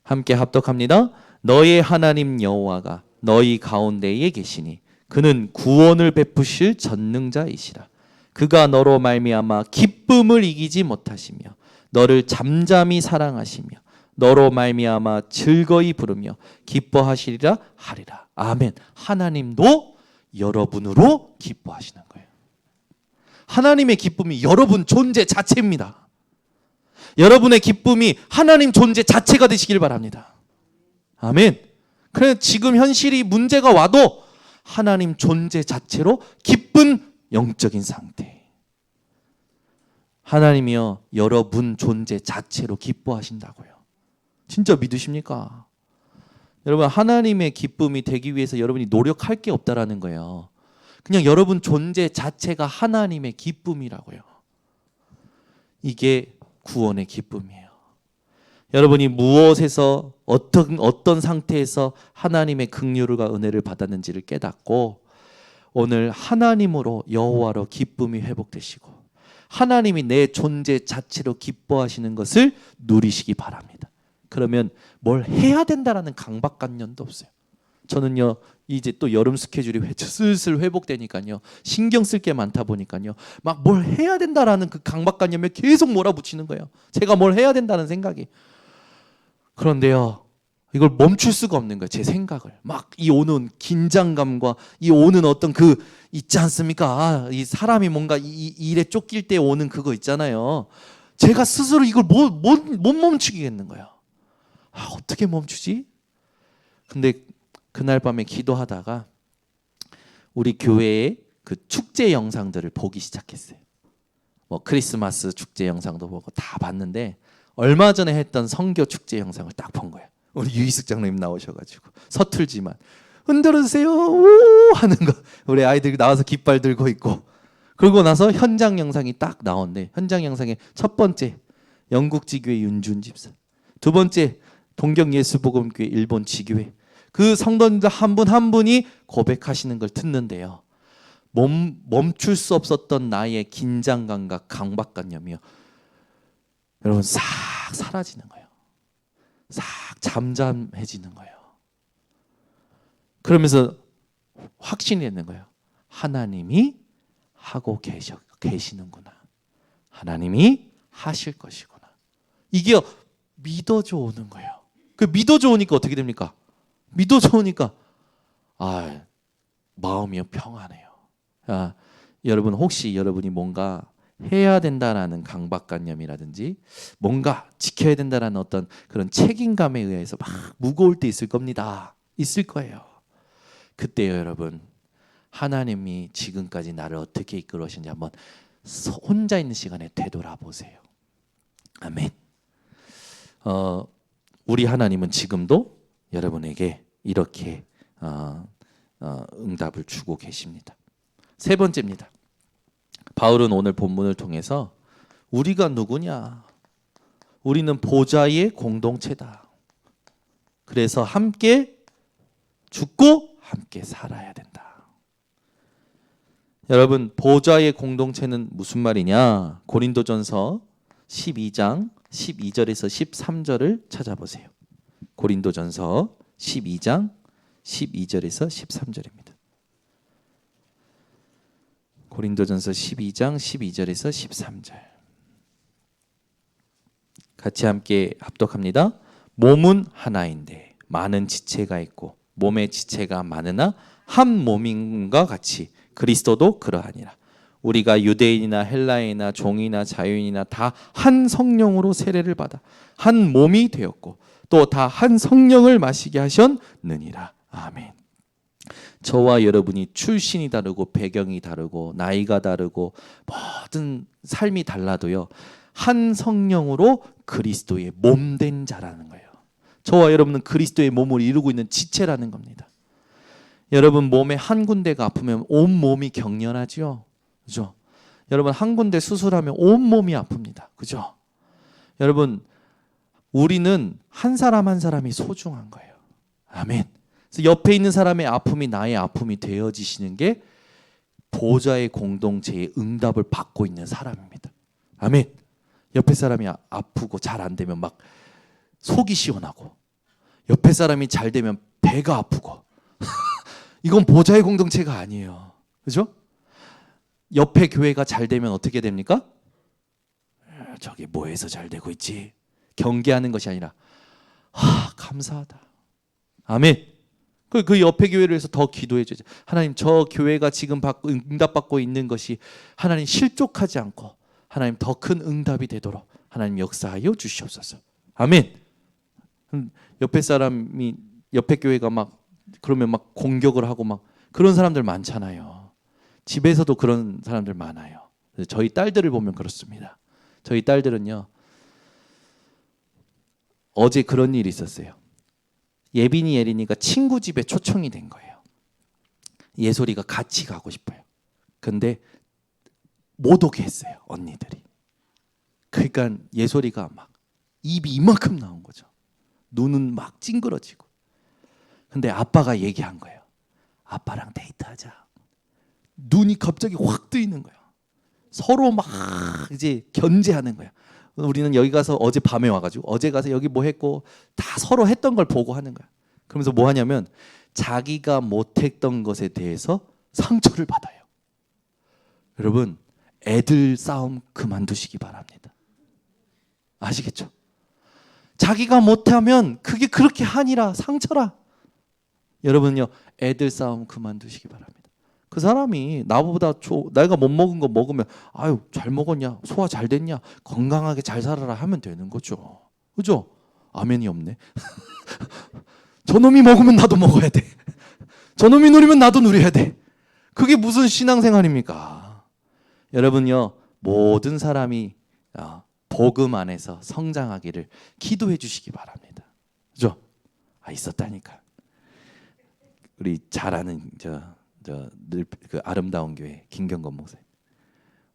함께 합독합니다. 너의 하나님 여호와가 너희 가운데에 계시니 그는 구원을 베푸실 전능자이시라. 그가 너로 말미암아 기쁨을 이기지 못하시며 너를 잠잠히 사랑하시며 너로 말미암아 즐거이 부르며 기뻐하시리라 하리라. 아멘. 하나님도 여러분으로 기뻐하시는 거예요. 하나님의 기쁨이 여러분 존재 자체입니다. 여러분의 기쁨이 하나님 존재 자체가 되시길 바랍니다. 아멘. 그래서 지금 현실이 문제가 와도 하나님 존재 자체로 기쁜 영적인 상태. 하나님이요 여러분 존재 자체로 기뻐하신다고요. 진짜 믿으십니까? 여러분 하나님의 기쁨이 되기 위해서 여러분이 노력할 게 없다라는 거예요. 그냥 여러분 존재 자체가 하나님의 기쁨이라고요. 이게 구원의 기쁨이에요. 여러분이 무엇에서 어떤 상태에서 하나님의 긍휼과 은혜를 받았는지를 깨닫고 오늘 하나님으로 여호와로 기쁨이 회복되시고 하나님이 내 존재 자체로 기뻐하시는 것을 누리시기 바랍니다. 그러면 뭘 해야 된다라는 강박관념도 없어요. 저는요 이제 또 여름 스케줄이 슬슬 회복되니까요 신경 쓸 게 많다 보니까요 막 뭘 해야 된다라는 그 강박관념에 계속 몰아붙이는 거예요. 제가 뭘 해야 된다는 생각이. 그런데요 이걸 멈출 수가 없는 거예요. 제 생각을 막 이 오는 긴장감과 이 오는 어떤 그 있지 않습니까? 이 사람이 뭔가 이 일에 쫓길 때 오는 그거 있잖아요. 제가 스스로 이걸 못 멈추겠는 거예요. 어떻게 멈추지? 근데 그날 밤에 기도하다가 우리 교회의 그 축제 영상들을 보기 시작했어요. 뭐 크리스마스 축제 영상도 보고 다 봤는데 얼마 전에 했던 선교 축제 영상을 딱 본 거예요. 우리 유희숙 장로님 나오셔가지고 서툴지만 흔들어주세요 오 하는 거 우리 아이들이 나와서 깃발 들고 있고 그러고 나서 현장 영상이 딱 나온대. 현장 영상의 첫 번째 영국 지교회 윤준 집사, 두 번째 동경예수복음교회 일본 지교회 그 성도님들 한 분 한 분이 고백하시는 걸 듣는데요. 멈출 수 없었던 나의 긴장감과 강박관념이요. 여러분 싹 사라지는 거예요. 싹 잠잠해지는 거예요. 그러면서 확신이 되는 거예요. 하나님이 하고 계시는구나. 하나님이 하실 것이구나. 이게 믿어져 오는 거예요. 그 믿어져 오니까 어떻게 됩니까? 믿어져 오니까 마음이 평안해요. 여러분 혹시 여러분이 뭔가 해야 된다라는 강박관념이라든지 뭔가 지켜야 된다라는 어떤 그런 책임감에 의해서 막 무거울 때 있을 겁니다. 있을 거예요. 그때요 여러분 하나님이 지금까지 나를 어떻게 이끌어오셨는지 한번 혼자 있는 시간에 되돌아보세요. 아멘. 우리 하나님은 지금도 여러분에게 이렇게 응답을 주고 계십니다. 세 번째입니다. 바울은 오늘 본문을 통해서 우리가 누구냐? 우리는 보좌의 공동체다. 그래서 함께 죽고 함께 살아야 된다. 여러분 보좌의 공동체는 무슨 말이냐? 고린도전서 12장 12절에서 13절을 찾아보세요. 고린도전서 12장 12절에서 13절입니다. 고린도전서 12장 12절에서 13절 같이 함께 합독합니다. 몸은 하나인데 많은 지체가 있고 몸의 지체가 많으나 한 몸인과 같이 그리스도도 그러하니라. 우리가 유대인이나 헬라인이나 종이나 자유인이나 다 한 성령으로 세례를 받아 한 몸이 되었고 또 다 한 성령을 마시게 하셨느니라. 아멘. 저와 여러분이 출신이 다르고 배경이 다르고 나이가 다르고 모든 삶이 달라도요 한 성령으로 그리스도의 몸된 자라는 거예요. 저와 여러분은 그리스도의 몸을 이루고 있는 지체라는 겁니다. 여러분 몸에 한 군데가 아프면 온 몸이 경련하죠. 그죠? 여러분 한 군데 수술하면 온 몸이 아픕니다. 그죠? 여러분 우리는 한 사람 한 사람이 소중한 거예요. 아멘. 그래서 옆에 있는 사람의 아픔이 나의 아픔이 되어지시는 게 보좌의 공동체의 응답을 받고 있는 사람입니다. 아멘. 옆에 사람이 아프고 잘 안 되면 막 속이 시원하고 옆에 사람이 잘 되면 배가 아프고 이건 보좌의 공동체가 아니에요. 그죠? 옆에 교회가 잘 되면 어떻게 됩니까? 저기 뭐 해서 잘 되고 있지? 경계하는 것이 아니라 감사하다. 아멘. 그 옆에 교회를 해서 더 기도해 주죠. 하나님 저 교회가 지금 응답받고 있는 것이 하나님 실족하지 않고 하나님 더 큰 응답이 되도록 하나님 역사하여 주시옵소서. 아멘. 옆에 사람이 옆에 교회가 막 그러면 막 공격을 하고 막 그런 사람들 많잖아요. 집에서도 그런 사람들 많아요. 저희 딸들을 보면 그렇습니다. 저희 딸들은요, 어제 그런 일이 있었어요. 예빈이 예린이가 친구 집에 초청이 된 거예요. 예솔이가 같이 가고 싶어요. 근데 못 오게 했어요, 언니들이. 그러니까 예솔이가 막 입이 이만큼 나온 거죠. 눈은 막 찡그러지고. 근데 아빠가 얘기한 거예요. 아빠랑 데이트하자. 눈이 갑자기 확 뜨이는 거예요. 서로 막 이제 견제하는 거예요. 우리는 여기 가서 어제 밤에 와가지고 어제 가서 여기 뭐 했고 다 서로 했던 걸 보고 하는 거야. 그러면서 뭐 하냐면 자기가 못했던 것에 대해서 상처를 받아요. 여러분, 애들 싸움 그만두시기 바랍니다. 아시겠죠? 자기가 못하면 그게 그렇게 한이라 상처라. 여러분요, 애들 싸움 그만두시기 바랍니다. 그 사람이 나보다 내가 못 먹은 거 먹으면 아유 잘 먹었냐, 소화 잘 됐냐, 건강하게 잘 살아라 하면 되는 거죠. 그죠? 아멘이 없네. 저놈이 먹으면 나도 먹어야 돼. 저놈이 누리면 나도 누려야 돼. 그게 무슨 신앙생활입니까? 여러분요, 모든 사람이 복음 안에서 성장하기를 기도해 주시기 바랍니다. 그죠? 있었다니까. 우리 잘 아는 늘 그 아름다운 교회 김경건 목사님.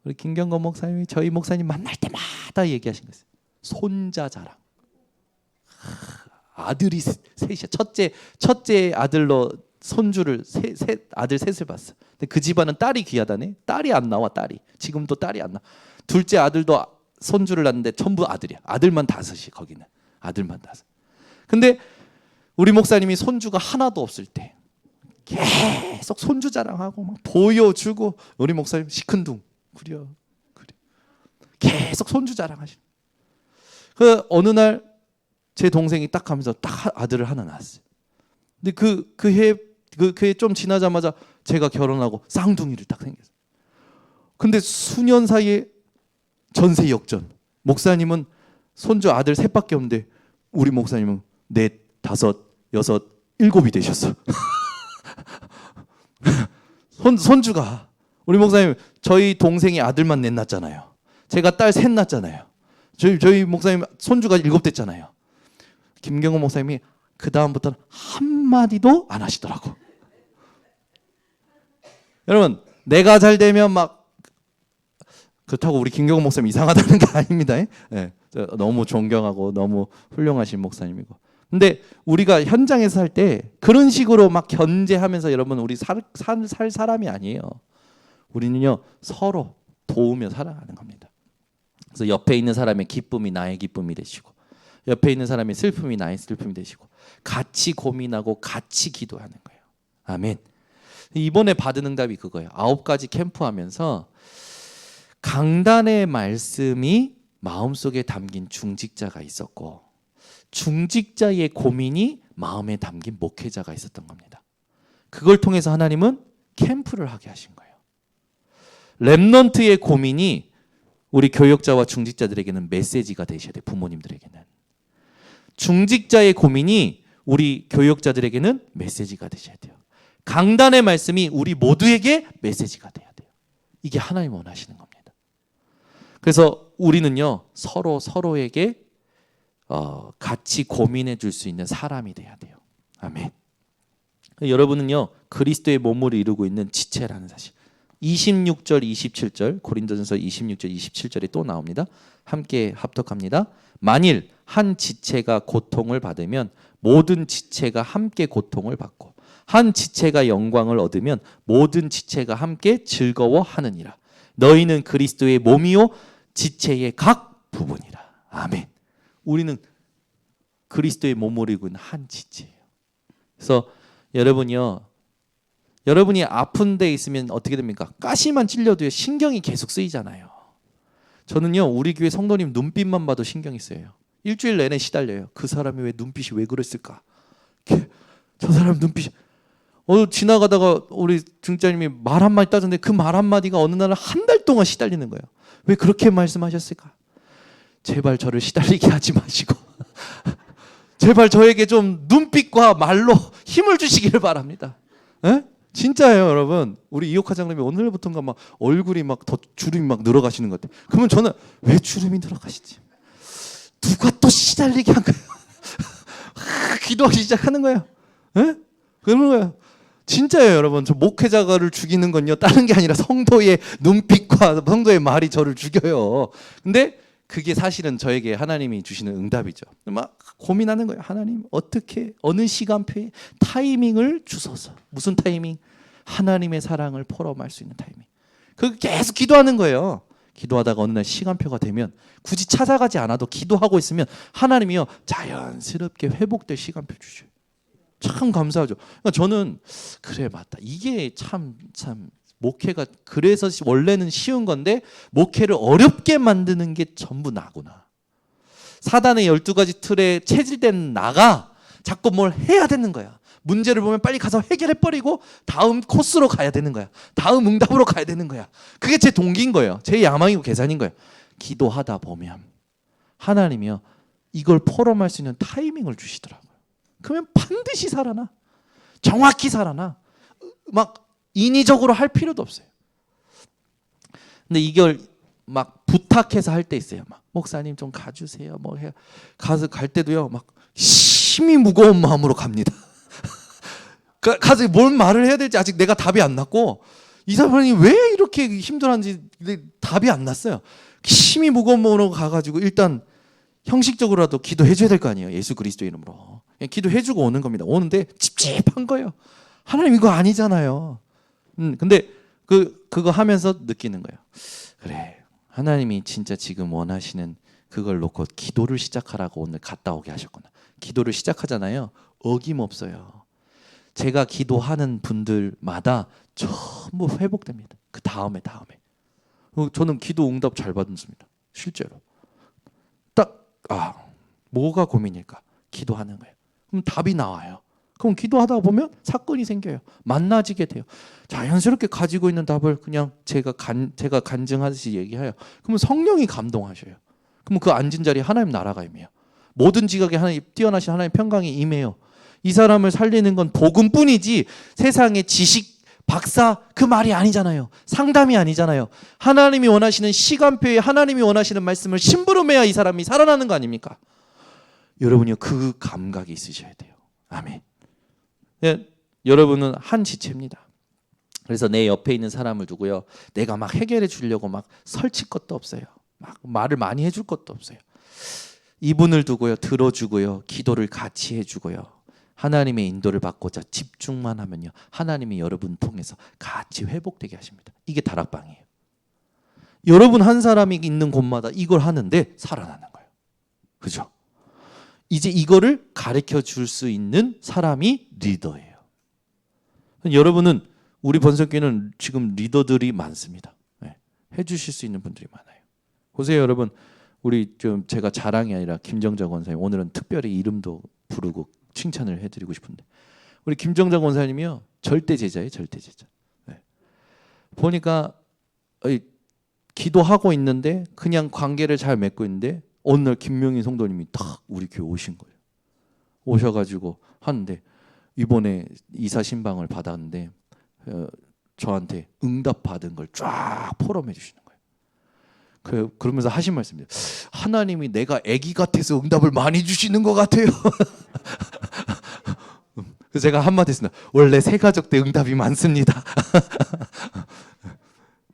우리 김경건 목사님이 저희 목사님 만날 때마다 얘기하신 거예요. 손자 자랑. 아들이 셋이야. 첫째 아들로 손주를 아들 셋을 봤어. 근데 그 집안은 딸이 귀하다네. 딸이 안 나와. 딸이 지금도 딸이 안 나. 둘째 아들도 손주를 낳는데 전부 아들이야. 아들만 5이 거기는. 아들만 5. 근데 우리 목사님이 손주가 하나도 없을 때 계속 손주 자랑하고 막 보여주고, 우리 목사님 시큰둥 그려. 계속 손주 자랑하시는. 그 어느 날 제 동생이 딱 하면서 딱 아들을 하나 낳았어요. 근데 그 해 좀 지나자마자 제가 결혼하고 쌍둥이를 딱 생겼어요. 근데 수년 사이에 전세 역전. 목사님은 손주 아들 3밖에 없는데 우리 목사님은 4, 5, 6, 7이 되셨어. 손주가. 우리 목사님 저희 동생이 아들만 4 낳았잖아요. 제가 딸 3 낳았잖아요. 저희 목사님 손주가 7 됐잖아요. 김경호 목사님이 그 다음부터는 한마디도 안 하시더라고. 여러분, 내가 잘 되면 막 그렇다고 우리 김경호 목사님 이상하다는 게 아닙니다. 네, 너무 존경하고 너무 훌륭하신 목사님이고. 근데 우리가 현장에서 살 때 그런 식으로 막 견제하면서 여러분 우리 살 사람이 아니에요. 우리는요, 서로 도우며 살아가는 겁니다. 그래서 옆에 있는 사람의 기쁨이 나의 기쁨이 되시고, 옆에 있는 사람의 슬픔이 나의 슬픔이 되시고, 같이 고민하고 같이 기도하는 거예요. 아멘. 이번에 받은 응답이 그거예요. 9가지 캠프하면서 강단의 말씀이 마음속에 담긴 중직자가 있었고, 중직자의 고민이 마음에 담긴 목회자가 있었던 겁니다. 그걸 통해서 하나님은 캠프를 하게 하신 거예요. 렘넌트의 고민이 우리 교역자와 중직자들에게는 메시지가 되셔야 돼요. 부모님들에게는. 중직자의 고민이 우리 교역자들에게는 메시지가 되셔야 돼요. 강단의 말씀이 우리 모두에게 메시지가 돼야 돼요. 이게 하나님 원하시는 겁니다. 그래서 우리는요, 서로에게 같이 고민해 줄 수 있는 사람이 돼야 돼요. 아멘. 여러분은요, 그리스도의 몸을 이루고 있는 지체라는 사실. 26절, 27절, 고린도전서 26절, 27절에 또 나옵니다. 함께 합독합니다. 만일 한 지체가 고통을 받으면 모든 지체가 함께 고통을 받고, 한 지체가 영광을 얻으면 모든 지체가 함께 즐거워하느니라. 너희는 그리스도의 몸이요 지체의 각 부분이라. 아멘. 우리는 그리스도의 몸을 이루고 있는 한 지체예요. 그래서 여러분이 아픈 데 있으면 어떻게 됩니까? 가시만 찔려도 신경이 계속 쓰이잖아요. 저는요, 우리 교회 성도님 눈빛만 봐도 신경이 쓰여요. 일주일 내내 시달려요. 그 사람이 왜 눈빛이 왜 그랬을까? 저 사람 눈빛이 지나가다가 우리 중자님이 말 한마디 따졌는데 그 말 한마디가 어느 날은 한 달 동안 시달리는 거예요. 왜 그렇게 말씀하셨을까? 제발 저를 시달리게 하지 마시고 제발 저에게 좀 눈빛과 말로 힘을 주시기를 바랍니다. 에? 진짜예요, 여러분. 우리 이옥화 장님이 오늘부터인가 막 얼굴이 막 더 주름이 막 늘어가시는 것 같아요. 그러면 저는 왜 주름이 늘어가시지? 누가 또 시달리게 한 거예요? 기도하기 시작하는 거예요. 예? 그러는 거예요. 진짜예요, 여러분. 저 목회자를 죽이는 건요, 다른 게 아니라 성도의 눈빛과 성도의 말이 저를 죽여요. 근데 그게 사실은 저에게 하나님이 주시는 응답이죠. 막 고민하는 거예요. 하나님 어떻게 어느 시간표에 타이밍을 주소서. 무슨 타이밍? 하나님의 사랑을 포럼할 수 있는 타이밍. 그 계속 기도하는 거예요. 기도하다가 어느 날 시간표가 되면 굳이 찾아가지 않아도 기도하고 있으면 하나님이요 자연스럽게 회복될 시간표 주셔요. 참 감사하죠. 그러니까 저는 그래 맞다. 이게 참 목회가 그래서 원래는 쉬운 건데 목회를 어렵게 만드는 게 전부 나구나. 사단의 12가지 틀에 체질된 나가 자꾸 뭘 해야 되는 거야. 문제를 보면 빨리 가서 해결해버리고 다음 코스로 가야 되는 거야. 다음 응답으로 가야 되는 거야. 그게 제 동기인 거예요. 제 야망이고 계산인 거예요. 기도하다 보면 하나님이요 이걸 포럼할 수 있는 타이밍을 주시더라고요. 그러면 반드시 살아나. 정확히 살아나. 막 인위적으로 할 필요도 없어요. 근데 이걸 막 부탁해서 할 때 있어요. 막 목사님 좀 가주세요. 뭐 해 가서 갈 때도요. 막 심히 무거운 마음으로 갑니다. 가서 뭘 말을 해야 될지 아직 내가 답이 안 났고 이 사람이 왜 이렇게 힘들었는지 답이 안 났어요. 심히 무거운 마음으로 가가지고 일단 형식적으로라도 기도해 줘야 될 거 아니에요. 예수 그리스도 이름으로 그냥 기도해 주고 오는 겁니다. 오는데 찝찝한 거예요. 하나님 이거 아니잖아요. 근데 그거 하면서 느끼는 거예요. 그래 하나님이 진짜 지금 원하시는 그걸 놓고 기도를 시작하라고 오늘 갔다 오게 하셨구나. 기도를 시작하잖아요. 어김없어요. 제가 기도하는 분들마다 전부 회복됩니다. 그 다음에 저는 기도 응답 잘 받습니다. 실제로 딱 뭐가 고민일까? 기도하는 거예요. 그럼 답이 나와요. 그럼 기도하다 보면 사건이 생겨요. 만나지게 돼요. 자연스럽게 가지고 있는 답을 그냥 제가 간증하듯이 얘기해요. 그러면 성령이 감동하셔요. 그럼 그 앉은 자리에 하나님 나라가 임해요. 모든 지각에 하나님 뛰어나신 하나님 평강이 임해요. 이 사람을 살리는 건 복음뿐이지 세상의 지식 박사 그 말이 아니잖아요. 상담이 아니잖아요. 하나님이 원하시는 시간표에 하나님이 원하시는 말씀을 심부름해야 이 사람이 살아나는 거 아닙니까? 여러분이요 그 감각이 있으셔야 돼요. 아멘. 네, 여러분은 한 지체입니다. 그래서 내 옆에 있는 사람을 두고요 내가 막 해결해 주려고 막 설칠 것도 없어요. 막 말을 많이 해줄 것도 없어요. 이분을 두고요 들어주고요 기도를 같이 해주고요 하나님의 인도를 받고자 집중만 하면요 하나님이 여러분 통해서 같이 회복되게 하십니다. 이게 다락방이에요. 여러분 한 사람이 있는 곳마다 이걸 하는데 살아나는 거예요. 그죠? 이제 이거를 가르쳐 줄 수 있는 사람이 리더예요. 여러분은 우리 번성교회는 지금 리더들이 많습니다. 네, 해주실 수 있는 분들이 많아요. 보세요 여러분 우리 좀 제가 자랑이 아니라 김정자 권사님 오늘은 특별히 이름도 부르고 칭찬을 해드리고 싶은데 우리 김정자 권사님이요 절대 제자예요. 절대 제자. 네. 보니까 기도하고 있는데 그냥 관계를 잘 맺고 있는데 어느 날 김명희 성도님이 딱 우리 교회 오신 거예요. 오셔가지고 하는데 이번에 이사 신방을 받았는데 저한테 응답 받은 걸 쫙 포럼해 주시는 거예요. 그러면서 하신 말씀입니다. 하나님이 내가 아기 같아서 응답을 많이 주시는 것 같아요. 그래서 제가 한마디 했습니다. 원래 새 가족 때 응답이 많습니다.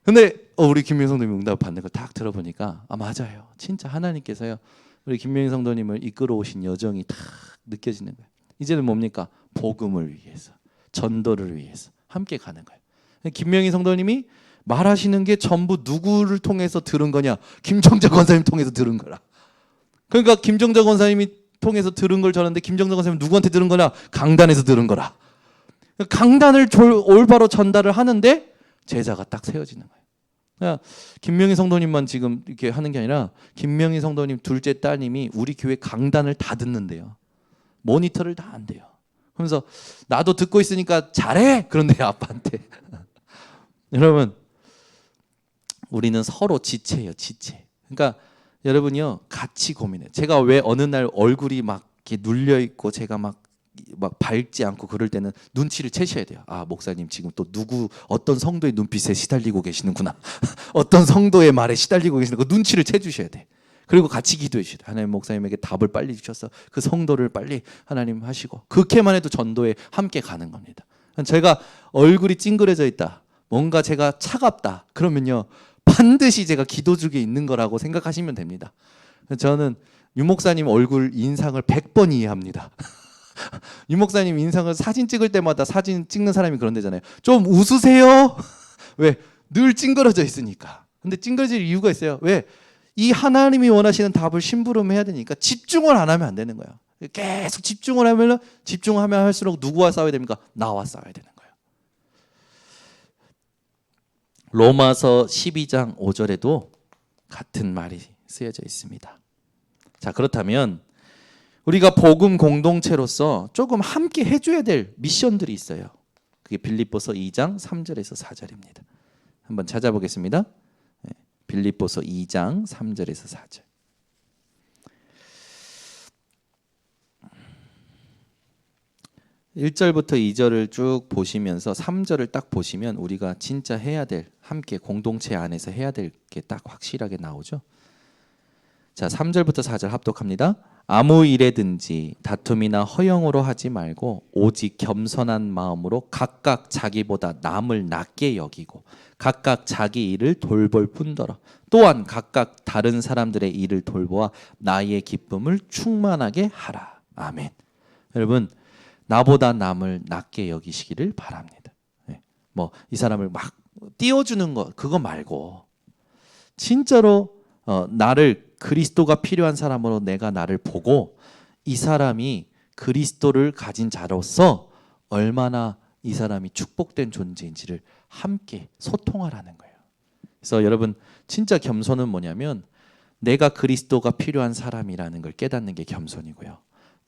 근데 우리 김명희 성도님 응답 받는 거 딱 들어보니까 맞아요. 진짜 하나님께서요 우리 김명희 성도님을 이끌어 오신 여정이 딱 느껴지는 거예요. 이제는 뭡니까? 복음을 위해서 전도를 위해서 함께 가는 거예요. 김명희 성도님이 말하시는 게 전부 누구를 통해서 들은 거냐? 김정자 권사님 통해서 들은 거라. 그러니까 김정자 권사님이 통해서 들은 걸 전하는데 김정자 권사님 누구한테 들은 거냐? 강단에서 들은 거라. 강단을 올바로 전달을 하는데 제자가 딱 세워지는 거예요. 그러니까 김명희 성도님만 지금 이렇게 하는 게 아니라 김명희 성도님 둘째 따님이 우리 교회 강단을 다 듣는데요. 모니터를 다 한대요. 그러면서 나도 듣고 있으니까 잘해 그런데요 아빠한테. 여러분 우리는 서로 지체예요. 지체. 그러니까 여러분이요 같이 고민해요. 제가 왜 어느 날 얼굴이 막 이렇게 눌려 있고 제가 막 막 밝지 않고 그럴 때는 눈치를 채셔야 돼요. 아, 목사님 지금 또 누구 어떤 성도의 눈빛에 시달리고 계시는구나. 어떤 성도의 말에 시달리고 계시는 그 눈치를 채주셔야 돼. 그리고 같이 기도해 주셔야 돼. 하나님, 목사님에게 답을 빨리 주셔서 그 성도를 빨리 하나님 하시고, 그렇게만 해도 전도에 함께 가는 겁니다. 제가 얼굴이 찡그려져 있다, 뭔가 제가 차갑다 그러면요, 반드시 제가 기도 중에 있는 거라고 생각하시면 됩니다. 저는 유 목사님 얼굴 인상을 100번 이해합니다. 유 목사님 인상을 사진 찍을 때마다 사진 찍는 사람이 그런 데잖아요. 좀 웃으세요. 왜? 늘 찡그러져 있으니까. 근데 찡그러질 이유가 있어요. 왜? 이 하나님이 원하시는 답을 심부름해야 되니까 집중을 안 하면 안 되는 거예요. 계속 집중을 하면, 집중하면 할수록 누구와 싸워야 됩니까? 나와 싸워야 되는 거예요. 로마서 12장 5절에도 같은 말이 쓰여져 있습니다. 자, 그렇다면 우리가 복음 공동체로서 조금 함께 해줘야 될 미션들이 있어요. 그게 빌립보서 2장 3절에서 4절입니다. 한번 찾아보겠습니다. 빌립보서 2장 3절에서 4절. (1절부터) (2절을) 쭉 보시면서 (3절을) 딱 보시면 우리가 진짜 해야 될, 함께 공동체 안에서 해야 될 게 딱 확실하게 나오죠. 자, (3절부터) (4절) 합독합니다. 아무 일에든지 다툼이나 허영으로 하지 말고 오직 겸손한 마음으로 각각 자기보다 남을 낮게 여기고 각각 자기 일을 돌볼 뿐더러 또한 각각 다른 사람들의 일을 돌보아 나의 기쁨을 충만하게 하라. 아멘. 여러분, 나보다 남을 낮게 여기시기를 바랍니다. 뭐 이 사람을 막 띄워주는 거, 그거 말고 진짜로 나를 그리스도가 필요한 사람으로 내가 나를 보고 이 사람이 그리스도를 가진 자로서 얼마나 이 사람이 축복된 존재인지를 함께 소통하라는 거예요. 그래서 여러분, 진짜 겸손은 뭐냐면 내가 그리스도가 필요한 사람이라는 걸 깨닫는 게 겸손이고요,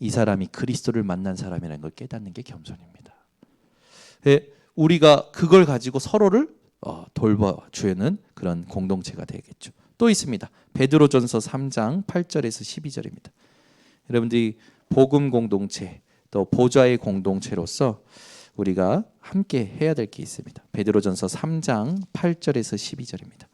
이 사람이 그리스도를 만난 사람이라는 걸 깨닫는 게 겸손입니다. 우리가 그걸 가지고 서로를 돌봐주는 그런 공동체가 되겠죠. 또 있습니다. 베드로전서 3장 8절에서 12절입니다. 여러분들이 복음 공동체, 또 보좌의 공동체로서 우리가 함께 해야 될 게 있습니다. 베드로전서 3장 8절에서 12절입니다.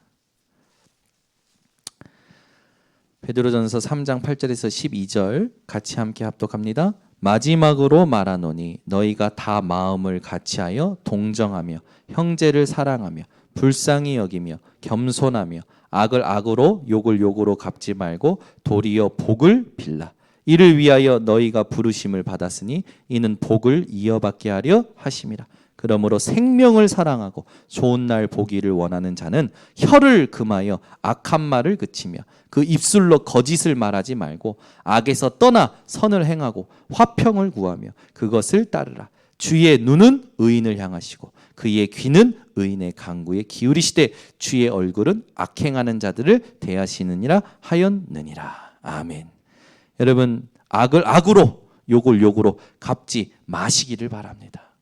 베드로전서 3장 8절에서 12절 같이 함께 합독합니다. 마지막으로 말하노니 너희가 다 마음을 같이하여 동정하며 형제를 사랑하며 불쌍히 여기며 겸손하며 악을 악으로 욕을 욕으로 갚지 말고 도리어 복을 빌라. 이를 위하여 너희가 부르심을 받았으니 이는 복을 이어받게 하려 하심이라. 그러므로 생명을 사랑하고 좋은 날 보기를 원하는 자는 혀를 금하여 악한 말을 그치며 그 입술로 거짓을 말하지 말고 악에서 떠나 선을 행하고 화평을 구하며 그것을 따르라. 주의 눈은 의인을 향하시고 그의 귀는 의인의 간구에 기울이시되 주의 얼굴은 악행하는 자들을 대하시느니라 하였느니라. 아멘. 여러분, 악을 악으로 욕을 욕으로 갚지 마시기를 바랍니다.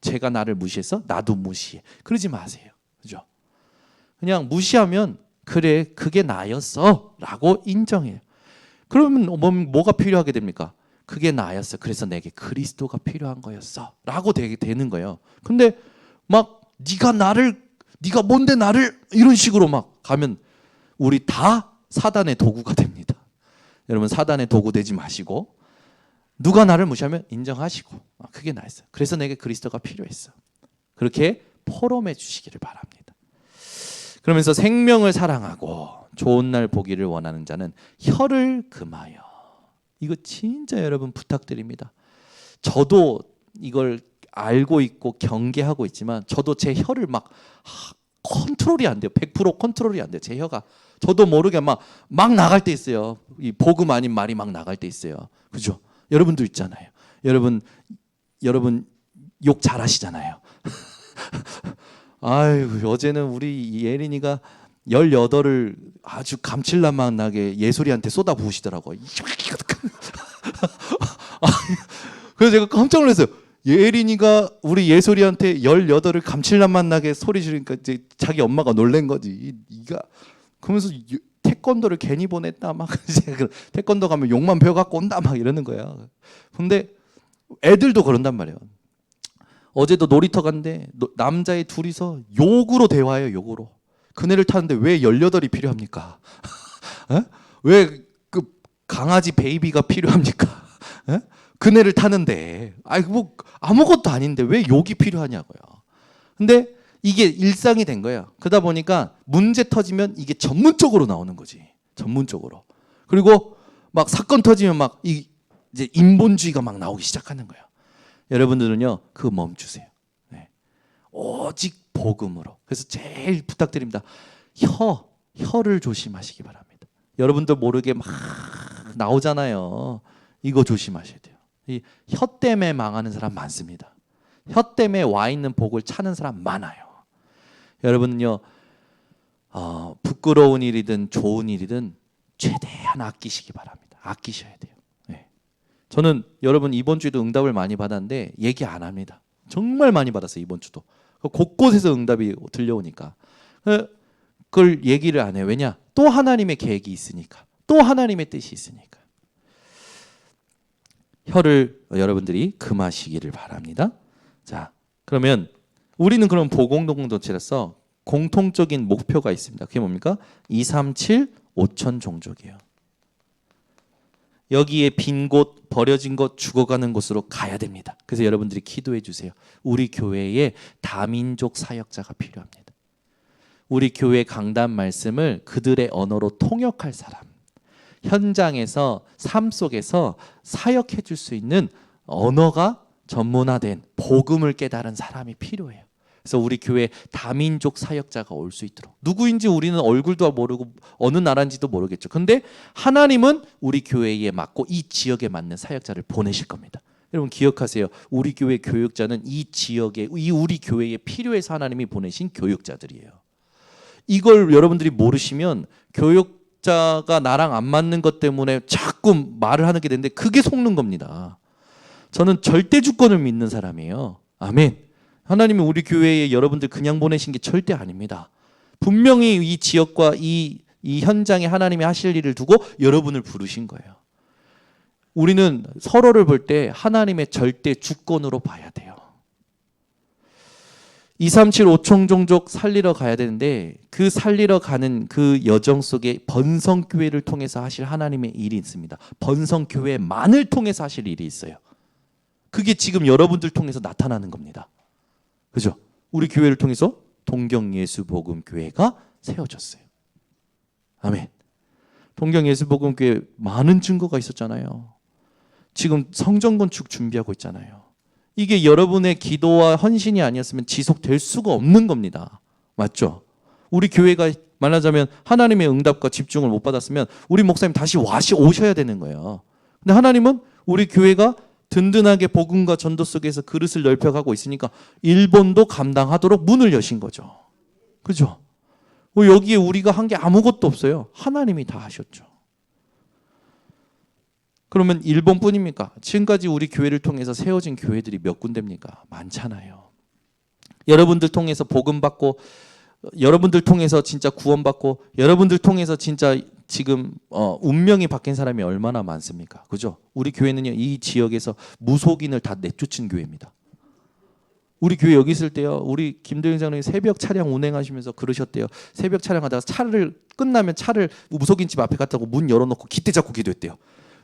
제가 나를 무시해서 나도 무시해, 그러지 마세요. 그죠? 그냥 무시하면 그래, 그게 나였어 라고 인정해요. 그러면 뭐가 필요하게 됩니까? 그게 나였어, 그래서 내게 그리스도가 필요한 거였어 라고 되는 거예요. 근데 막 네가 뭔데 나를, 이런 식으로 막 가면 우리 다 사단의 도구가 됩니다. 여러분, 사단의 도구 되지 마시고 누가 나를 무시하면 인정하시고 그게 나였어, 그래서 내게 그리스도가 필요했어, 그렇게 포럼해 주시기를 바랍니다. 그러면서 생명을 사랑하고 좋은 날 보기를 원하는 자는 혀를 금하여. 이거 진짜 여러분 부탁드립니다. 저도 이걸 알고 있고 경계하고 있지만 저도 제 혀를 막 컨트롤이 안 돼요. 100% 컨트롤이 안 돼요. 제 혀가 저도 모르게 막 나갈 때 있어요. 이 복음 아닌 말이 막 나갈 때 있어요. 그죠? 여러분도 있잖아요. 여러분 욕 잘하시잖아요. 아유, 어제는 우리 예린이가 18을 아주 감칠맛나게 예솔이한테 쏟아부으시더라고요. 그래서 제가 깜짝 놀랐어요. 예린이가 우리 예솔이한테 18을 감칠맛나게 소리 지르니까 이제 자기 엄마가 놀란 거지. 이가 그러면서 태권도를 괜히 보냈다 막 태권도 가면 욕만 배워갖고 온다 막 이러는 거야. 근데 애들도 그런단 말이에요. 어제도 놀이터 갔는데 남자애 둘이서 욕으로 대화해요. 욕으로. 그네를 타는데 왜 18이 필요합니까? 왜 그 강아지 베이비가 필요합니까? 그네를 타는데 뭐 아무것도 아닌데 왜 욕이 필요하냐고요. 근데 이게 일상이 된 거예요. 그러다 보니까 문제 터지면 이게 전문적으로 나오는 거지. 전문적으로. 그리고 막 사건 터지면 막 이제 인본주의가 막 나오기 시작하는 거예요. 여러분들은요, 그거 멈추세요. 네. 오직 복음으로. 그래서 제일 부탁드립니다. 혀를 조심하시기 바랍니다. 여러분들 모르게 막 나오잖아요. 이거 조심하셔야 돼요. 이 혀 때문에 망하는 사람 많습니다. 혀 때문에 와 있는 복을 찾는 사람 많아요. 여러분은요, 부끄러운 일이든 좋은 일이든 최대한 아끼시기 바랍니다. 아끼셔야 돼요. 네. 저는 여러분 이번 주에도 응답을 많이 받았는데 얘기 안 합니다. 정말 많이 받았어요. 이번 주도. 곳곳에서 응답이 들려오니까. 그걸 얘기를 안 해요. 왜냐? 또 하나님의 계획이 있으니까. 또 하나님의 뜻이 있으니까. 혀를 여러분들이 금하시기를 바랍니다. 자, 그러면 우리는 그럼 보공동체로서 공통적인 목표가 있습니다. 그게 뭡니까? 237 5천 종족이에요. 여기에 빈 곳, 버려진 곳, 죽어가는 곳으로 가야 됩니다. 그래서 여러분들이 기도해 주세요. 우리 교회에 다민족 사역자가 필요합니다. 우리 교회 강단 말씀을 그들의 언어로 통역할 사람, 현장에서 삶 속에서 사역해 줄 수 있는 언어가 전문화된 복음을 깨달은 사람이 필요해요. 그래서 우리 교회 다민족 사역자가 올 수 있도록. 누구인지 우리는 얼굴도 모르고 어느 나라인지도 모르겠죠. 근데 하나님은 우리 교회에 맞고 이 지역에 맞는 사역자를 보내실 겁니다. 여러분 기억하세요. 우리 교회 교육자는 이 지역에, 이 우리 교회에 필요해서 하나님이 보내신 교육자들이에요. 이걸 여러분들이 모르시면 교육자가 나랑 안 맞는 것 때문에 자꾸 말을 하는 게 되는데 그게 속는 겁니다. 저는 절대 주권을 믿는 사람이에요. 아멘. 하나님이 우리 교회에 여러분들 그냥 보내신 게 절대 아닙니다. 분명히 이 지역과 이 현장에 하나님이 하실 일을 두고 여러분을 부르신 거예요. 우리는 서로를 볼 때 하나님의 절대 주권으로 봐야 돼요. 237 5천 종족 살리러 가야 되는데 그 살리러 가는 그 여정 속에 번성교회를 통해서 하실 하나님의 일이 있습니다. 번성교회만을 통해서 하실 일이 있어요. 그게 지금 여러분들 통해서 나타나는 겁니다. 그죠? 우리 교회를 통해서 동경예수복음교회가 세워졌어요. 아멘. 동경예수복음교회 많은 증거가 있었잖아요. 지금 성전 건축 준비하고 있잖아요. 이게 여러분의 기도와 헌신이 아니었으면 지속될 수가 없는 겁니다. 맞죠? 우리 교회가 말하자면 하나님의 응답과 집중을 못 받았으면 우리 목사님 다시 오셔야 되는 거예요. 근데 하나님은 우리 교회가 든든하게 복음과 전도 속에서 그릇을 넓혀가고 있으니까 일본도 감당하도록 문을 여신 거죠. 그죠? 여기에 우리가 한 게 아무것도 없어요. 하나님이 다 하셨죠. 그러면 일본뿐입니까? 지금까지 우리 교회를 통해서 세워진 교회들이 몇 군데입니까? 많잖아요. 여러분들 통해서 복음 받고, 여러분들 통해서 진짜 구원받고, 여러분들 통해서 진짜 지금 운명이 바뀐 사람이 얼마나 많습니까? 그죠? 우리 교회는요, 이 지역에서 무속인을 다 내쫓은 교회입니다. 우리 교회 여기 있을 때요, 우리 김도영 장로님 새벽 차량 운행하시면서 그러셨대요. 새벽 차량하다가 차를 끝나면 차를 무속인 집 앞에 갖다고 문 열어놓고 깃대 잡고 기도했대요.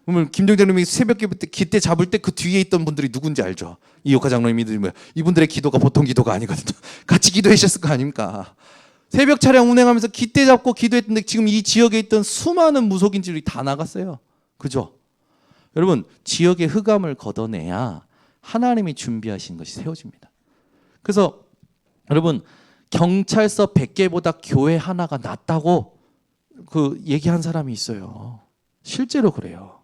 그러면 김도영 장로님이 새벽 기도 때 깃대 잡을 때 그 뒤에 있던 분들이 누군지 알죠? 이효카 장로님이 이분들의 기도가 보통 기도가 아니거든요. 같이 기도하셨을 거 아닙니까? 새벽 차량 운행하면서 깃대 잡고 기도했는데 지금 이 지역에 있던 수많은 무속인들이 다 나갔어요. 그죠? 여러분 지역의 흑암을 걷어내야 하나님이 준비하신 것이 세워집니다. 그래서 여러분 경찰서 100개보다 교회 하나가 낫다고 그 얘기한 사람이 있어요. 실제로 그래요.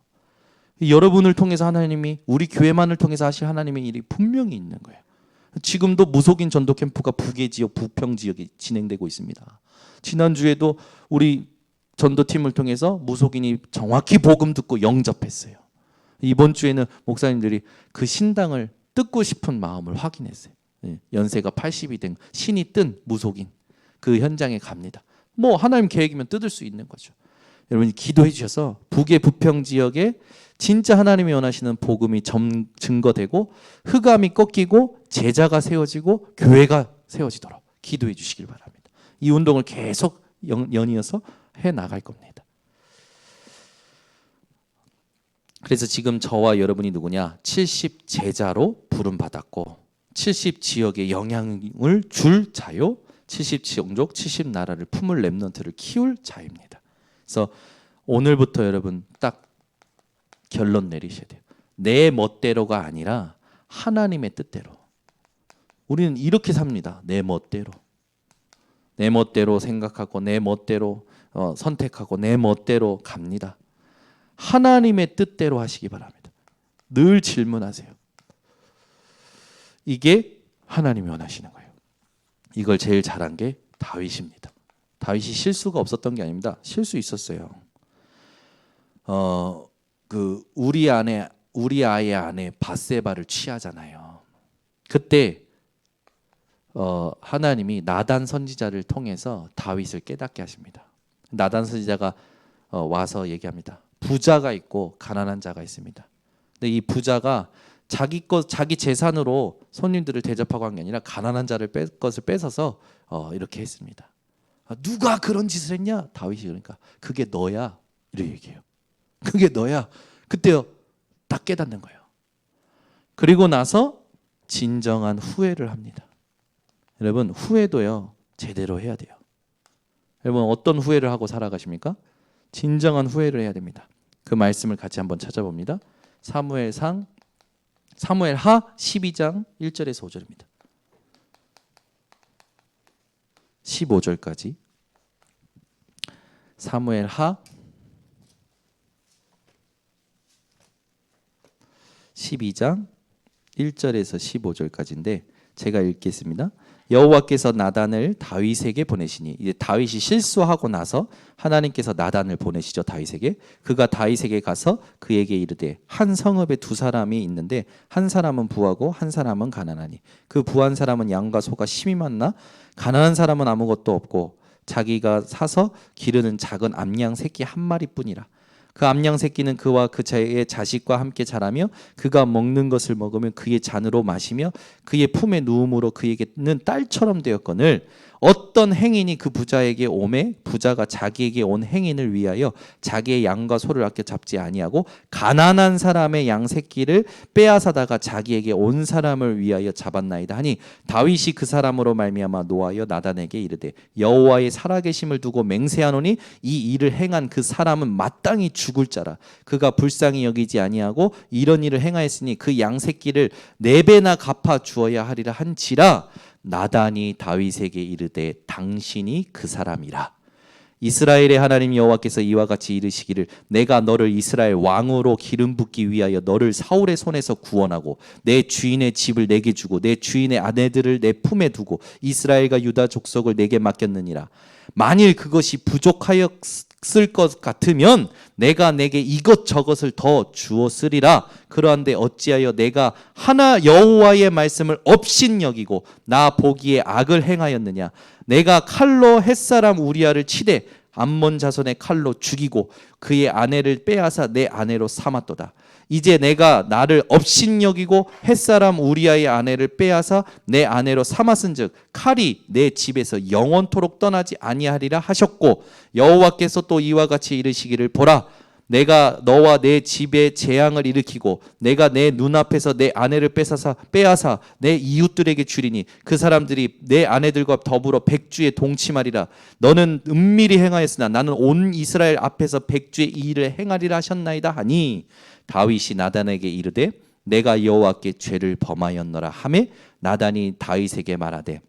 여러분을 통해서 하나님이 우리 교회만을 통해서 하실 하나님의 일이 분명히 있는 거예요. 지금도 무속인 전도 캠프가 북의 지역, 부평 지역에 진행되고 있습니다. 지난주에도 우리 전도팀을 통해서 무속인이 정확히 복음 듣고 영접했어요. 이번 주에는 목사님들이 그 신당을 뜯고 싶은 마음을 확인했어요. 연세가 80이 된 신이 뜬 무속인 그 현장에 갑니다. 뭐 하나님 계획이면 뜯을 수 있는 거죠. 여러분이 기도해 주셔서 북의 부평 지역에 진짜 하나님이 원하시는 복음이 증거되고 흑암이 꺾이고 제자가 세워지고 교회가 세워지도록 기도해 주시길 바랍니다. 이 운동을 계속 연이어서 해 나갈 겁니다. 그래서 지금 저와 여러분이 누구냐? 70 제자로 부름 받았고 70 지역에 영향을 줄 자요. 70 종족, 70 나라를 품을 렘넌트를 키울 자입니다. 그래서 오늘부터 여러분 딱 결론 내리셔야 돼요. 내 멋대로가 아니라 하나님의 뜻대로. 우리는 이렇게 삽니다. 내 멋대로. 내 멋대로 생각하고 내 멋대로 선택하고 내 멋대로 갑니다. 하나님의 뜻대로 하시기 바랍니다. 늘 질문하세요. 이게 하나님이 원하시는 거예요. 이걸 제일 잘한 게 다윗입니다. 다윗이 실수가 없었던 게 아닙니다. 실수 있었어요. 우리 아이의 아내 밧세바를 취하잖아요. 그때 하나님이 나단 선지자를 통해서 다윗을 깨닫게 하십니다. 나단 선지자가 와서 얘기합니다. 부자가 있고 가난한 자가 있습니다. 근데 이 부자가 자기 재산으로 손님들을 대접하고 한 게 아니라 가난한 자를 것을 뺏어서 이렇게 했습니다. 누가 그런 짓을 했냐? 다윗이 그러니까 그게 너야 이렇게 얘기해요. 그게 너야. 그때요 딱 깨닫는 거예요. 그리고 나서 진정한 후회를 합니다. 여러분 후회도요 제대로 해야 돼요. 여러분 어떤 후회를 하고 살아가십니까? 진정한 후회를 해야 됩니다. 그 말씀을 같이 한번 찾아봅니다. 사무엘하 12장 1절에서 5절입니다. 15절까지 사무엘하 12장 1절에서 15절까지인데 제가 읽겠습니다. 여호와께서 나단을 다윗에게 보내시니 이제 다윗이 실수하고 나서 하나님께서 나단을 보내시죠. 다윗에게. 그가 다윗에게 가서 그에게 이르되 한 성읍에 두 사람이 있는데 한 사람은 부하고 한 사람은 가난하니 그 부한 사람은 양과 소가 심히 많나 가난한 사람은 아무것도 없고 자기가 사서 기르는 작은 암양 새끼 한 마리뿐이라. 그 암양 새끼는 그와 그의 자식과 함께 자라며 그가 먹는 것을 먹으면 그의 잔으로 마시며 그의 품에 누움으로 그에게는 딸처럼 되었거늘 어떤 행인이 그 부자에게 오매 부자가 자기에게 온 행인을 위하여 자기의 양과 소를 아껴 잡지 아니하고 가난한 사람의 양 새끼를 빼앗아다가 자기에게 온 사람을 위하여 잡았나이다 하니 다윗이 그 사람으로 말미암아 노하여 나단에게 이르되 여호와의 살아계심을 두고 맹세하노니 이 일을 행한 그 사람은 마땅히 죽을 자라. 그가 불쌍히 여기지 아니하고 이런 일을 행하였으니 그 양 새끼를 4배나 갚아 주어야 하리라 한지라. 나단이 다윗에게 이르되 당신이 그 사람이라. 이스라엘의 하나님 여호와께서 이와 같이 이르시기를 내가 너를 이스라엘 왕으로 기름 붓기 위하여 너를 사울의 손에서 구원하고 내 주인의 집을 내게 주고 내 주인의 아내들을 내 품에 두고 이스라엘과 유다 족속을 내게 맡겼느니라. 만일 그것이 부족하였을 것 같으면 내가 내게 이것저것을 더 주었으리라. 그러한데 어찌하여 내가 하나 여호와의 말씀을 업신여기고 나 보기에 악을 행하였느냐. 내가 칼로 햇사람 우리아를 치되 암몬 자손의 칼로 죽이고 그의 아내를 빼앗아 내 아내로 삼았도다. 이제 내가 나를 업신여기고 햇사람 우리아의 아내를 빼앗아 내 아내로 삼았은즉 칼이 내 집에서 영원토록 떠나지 아니하리라 하셨고 여호와께서 또 이와 같이 이르시기를 보라 내가 너와 내 집에 재앙을 일으키고 내가 내 눈앞에서 내 아내를 빼앗아 내 이웃들에게 주리니 그 사람들이 내 아내들과 더불어 백주에 동침하리라. 너는 은밀히 행하였으나 나는 온 이스라엘 앞에서 백주의 이 일을 행하리라 하셨나이다 하니 다윗이 나단에게 이르되 내가 여호와께 죄를 범하였노라 하매 나단이 다윗에게 말하되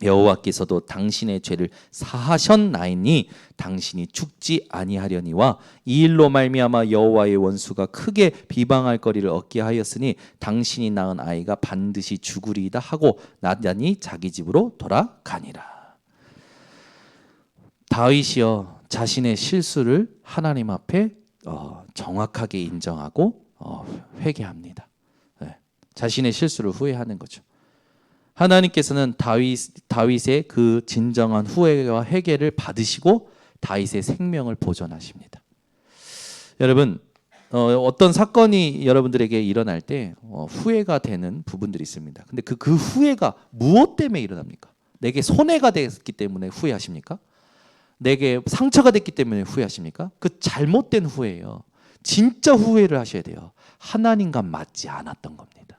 여호와께서도 당신의 죄를 사하셨나이니 당신이 죽지 아니하려니와 이 일로 말미암아 여호와의 원수가 크게 비방할 거리를 얻게 하였으니 당신이 낳은 아이가 반드시 죽으리이다 하고 나단이 자기 집으로 돌아가니라. 다윗이요 자신의 실수를 하나님 앞에 정확하게 인정하고 회개합니다. 자신의 실수를 후회하는 거죠. 하나님께서는 다윗의 그 진정한 후회와 회개를 받으시고 다윗의 생명을 보존하십니다. 여러분 어떤 사건이 여러분들에게 일어날 때 후회가 되는 부분들이 있습니다. 근데 그 후회가 무엇 때문에 일어납니까? 내게 손해가 됐기 때문에 후회하십니까? 내게 상처가 됐기 때문에 후회하십니까? 그 잘못된 후회예요. 진짜 후회를 하셔야 돼요. 하나님과 맞지 않았던 겁니다.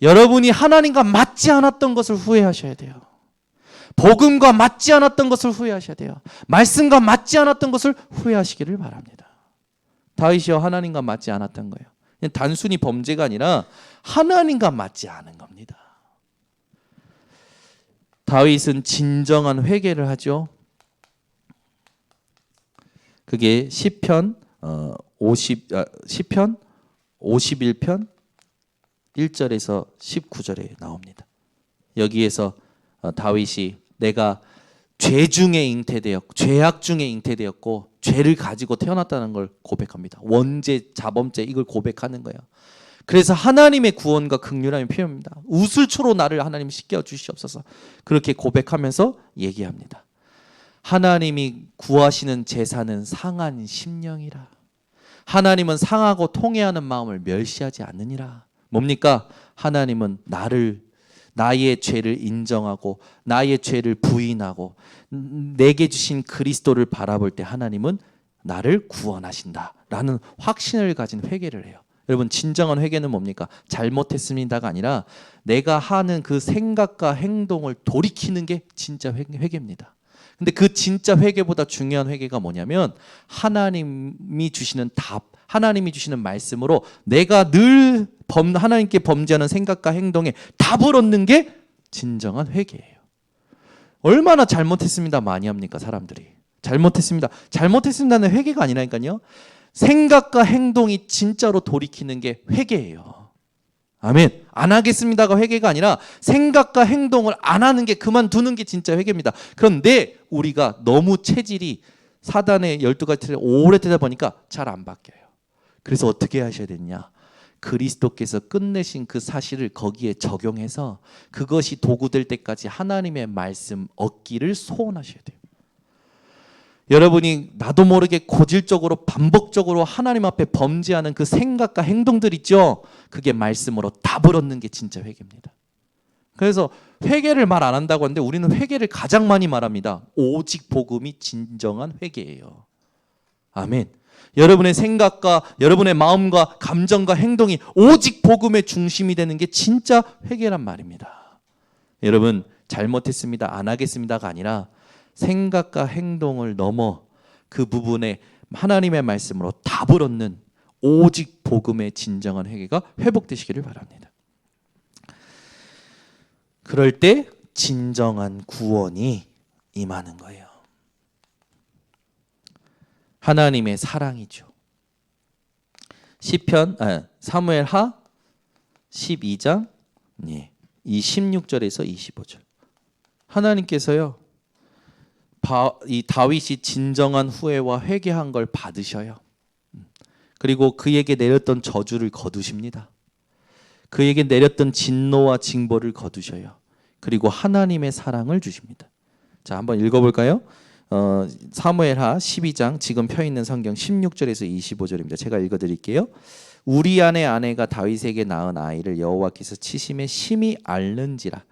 여러분이 하나님과 맞지 않았던 것을 후회하셔야 돼요. 복음과 맞지 않았던 것을 후회하셔야 돼요. 말씀과 맞지 않았던 것을 후회하시기를 바랍니다. 다윗이요 하나님과 맞지 않았던 거예요. 그냥 단순히 범죄가 아니라 하나님과 맞지 않은 겁니다. 다윗은 진정한 회개를 하죠. 그게 시편 51편 1절에서 19절에 나옵니다. 여기에서 다윗이 내가 죄악 중에 잉태되었고 죄를 가지고 태어났다는 걸 고백합니다. 원죄, 자범죄 이걸 고백하는 거예요. 그래서 하나님의 구원과 긍휼함이 필요합니다. 우슬초로 나를 하나님 씻겨 주시옵소서. 그렇게 고백하면서 얘기합니다. 하나님이 구하시는 제사는 상한 심령이라. 하나님은 상하고 통회하는 마음을 멸시하지 않느니라. 뭡니까? 하나님은 나의 죄를 인정하고 나의 죄를 부인하고 내게 주신 그리스도를 바라볼 때 하나님은 나를 구원하신다라는 확신을 가진 회개를 해요. 여러분 진정한 회개는 뭡니까? 잘못했습니다가 아니라 내가 하는 그 생각과 행동을 돌이키는 게 진짜 회개입니다. 근데 그 진짜 회개보다 중요한 회개가 뭐냐면 하나님이 주시는 답, 하나님이 주시는 말씀으로 내가 늘 하나님께 범죄하는 생각과 행동에 답을 얻는 게 진정한 회개예요. 얼마나 잘못했습니다 많이 합니까 사람들이. 잘못했습니다는 회개가 아니라니까요. 생각과 행동이 진짜로 돌이키는 게 회개예요. 아멘. 안 하겠습니다가 회개가 아니라 생각과 행동을 안 하는 게 그만두는 게 진짜 회개입니다. 그런데 우리가 너무 체질이 사단의 12가지 틀에 오래 되다 보니까 잘 안 바뀌어요. 그래서 어떻게 하셔야 되냐? 그리스도께서 끝내신 그 사실을 거기에 적용해서 그것이 도구될 때까지 하나님의 말씀 얻기를 소원하셔야 돼요. 여러분이 나도 모르게 고질적으로 반복적으로 하나님 앞에 범죄하는 그 생각과 행동들 있죠. 그게 말씀으로 답을 얻는 게 진짜 회개입니다. 그래서 회개를 말 안 한다고 하는데 우리는 회개를 가장 많이 말합니다. 오직 복음이 진정한 회개예요. 아멘. 여러분의 생각과 여러분의 마음과 감정과 행동이 오직 복음의 중심이 되는 게 진짜 회개란 말입니다. 여러분 잘못했습니다 안 하겠습니다가 아니라 생각과 행동을 넘어 그 부분에 하나님의 말씀으로 답을 얻는 오직 복음의 진정한 회개가 회복되시기를 바랍니다. 그럴 때 진정한 구원이 임하는 거예요. 하나님의 사랑이죠. 사무엘하 12장 이 16절에서 25절. 하나님께서요. 이 다윗이 진정한 후회와 회개한 걸 받으셔요. 그리고 그에게 내렸던 저주를 거두십니다. 그에게 내렸던 진노와 징벌을 거두셔요. 그리고 하나님의 사랑을 주십니다. 자, 한번 읽어볼까요? 사무엘하 12장 지금 펴 있는 성경 16절에서 25절입니다. 제가 읽어드릴게요. 우리아의 아내가 다윗에게 낳은 아이를 여호와께서 치심에 심히 앓는지라.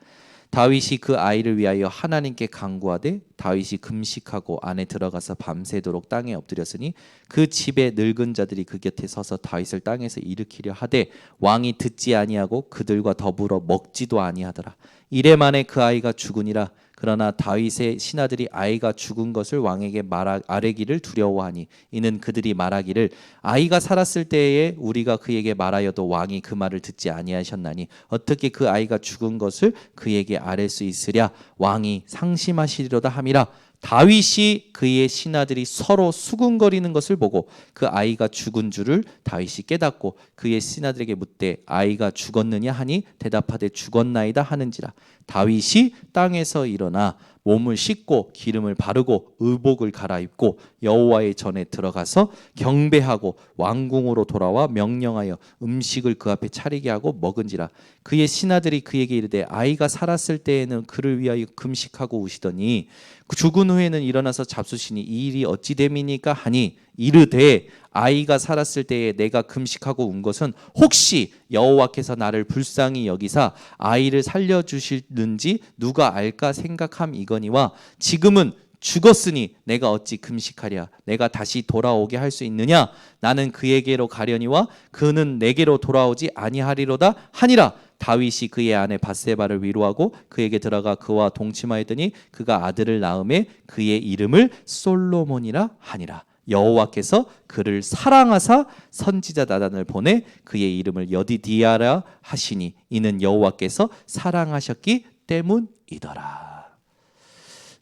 다윗이 그 아이를 위하여 하나님께 간구하되 다윗이 금식하고 안에 들어가서 밤새도록 땅에 엎드렸으니 그 집의 늙은 자들이 그 곁에 서서 다윗을 땅에서 일으키려 하되 왕이 듣지 아니하고 그들과 더불어 먹지도 아니하더라. 이래 만에 그 아이가 죽으니라. 그러나 다윗의 신하들이 아이가 죽은 것을 왕에게 아뢰기를 두려워하니 이는 그들이 말하기를 아이가 살았을 때에 우리가 그에게 말하여도 왕이 그 말을 듣지 아니하셨나니 어떻게 그 아이가 죽은 것을 그에게 아뢰 수 있으랴. 왕이 상심하시리로다 함이라. 다윗이 그의 신하들이 서로 수군거리는 것을 보고 그 아이가 죽은 줄을 다윗이 깨닫고 그의 신하들에게 묻되 아이가 죽었느냐 하니 대답하되 죽었나이다 하는지라. 다윗이 땅에서 일어나 몸을 씻고 기름을 바르고 의복을 갈아입고 여호와의 전에 들어가서 경배하고 왕궁으로 돌아와 명령하여 음식을 그 앞에 차리게 하고 먹은지라. 그의 신하들이 그에게 이르되 아이가 살았을 때에는 그를 위하여 금식하고 우시더니 죽은 후에는 일어나서 잡수시니 이 일이 어찌 됨이니까 하니 이르되 아이가 살았을 때에 내가 금식하고 운 것은 혹시 여호와께서 나를 불쌍히 여기사 아이를 살려주실는지 누가 알까 생각함이거니와 지금은 죽었으니 내가 어찌 금식하랴. 내가 다시 돌아오게 할 수 있느냐. 나는 그에게로 가려니와 그는 내게로 돌아오지 아니하리로다 하니라. 다윗이 그의 아내 바세바를 위로하고 그에게 들어가 그와 동침하였더니 그가 아들을 낳음에 그의 이름을 솔로몬이라 하니라. 여호와께서 그를 사랑하사 선지자 나단을 보내 그의 이름을 여디디아라 하시니 이는 여호와께서 사랑하셨기 때문이더라.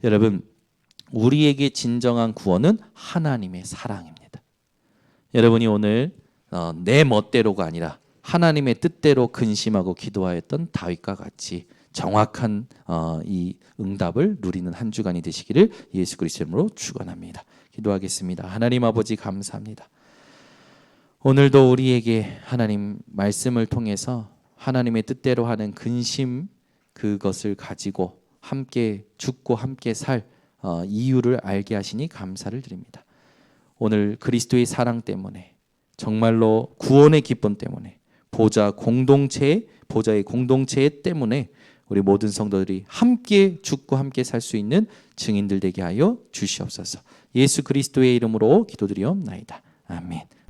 여러분, 우리에게 진정한 구원은 하나님의 사랑입니다. 여러분이 오늘 내 멋대로가 아니라 하나님의 뜻대로 근심하고 기도하였던 다윗과 같이 정확한 이 응답을 누리는 한 주간이 되시기를 예수 그리스도의 이름으로 축원합니다. 기도하겠습니다. 하나님 아버지 감사합니다. 오늘도 우리에게 하나님 말씀을 통해서 하나님의 뜻대로 하는 근심 그것을 가지고 함께 죽고 함께 살 이유를 알게 하시니 감사를 드립니다. 오늘 그리스도의 사랑 때문에 정말로 구원의 기쁨 때문에 보좌의 공동체 때문에 우리 모든 성도들이 함께 죽고 함께 살 수 있는 증인들 되게 하여 주시옵소서. 예수 그리스도의 이름으로 기도드리옵나이다. 아멘.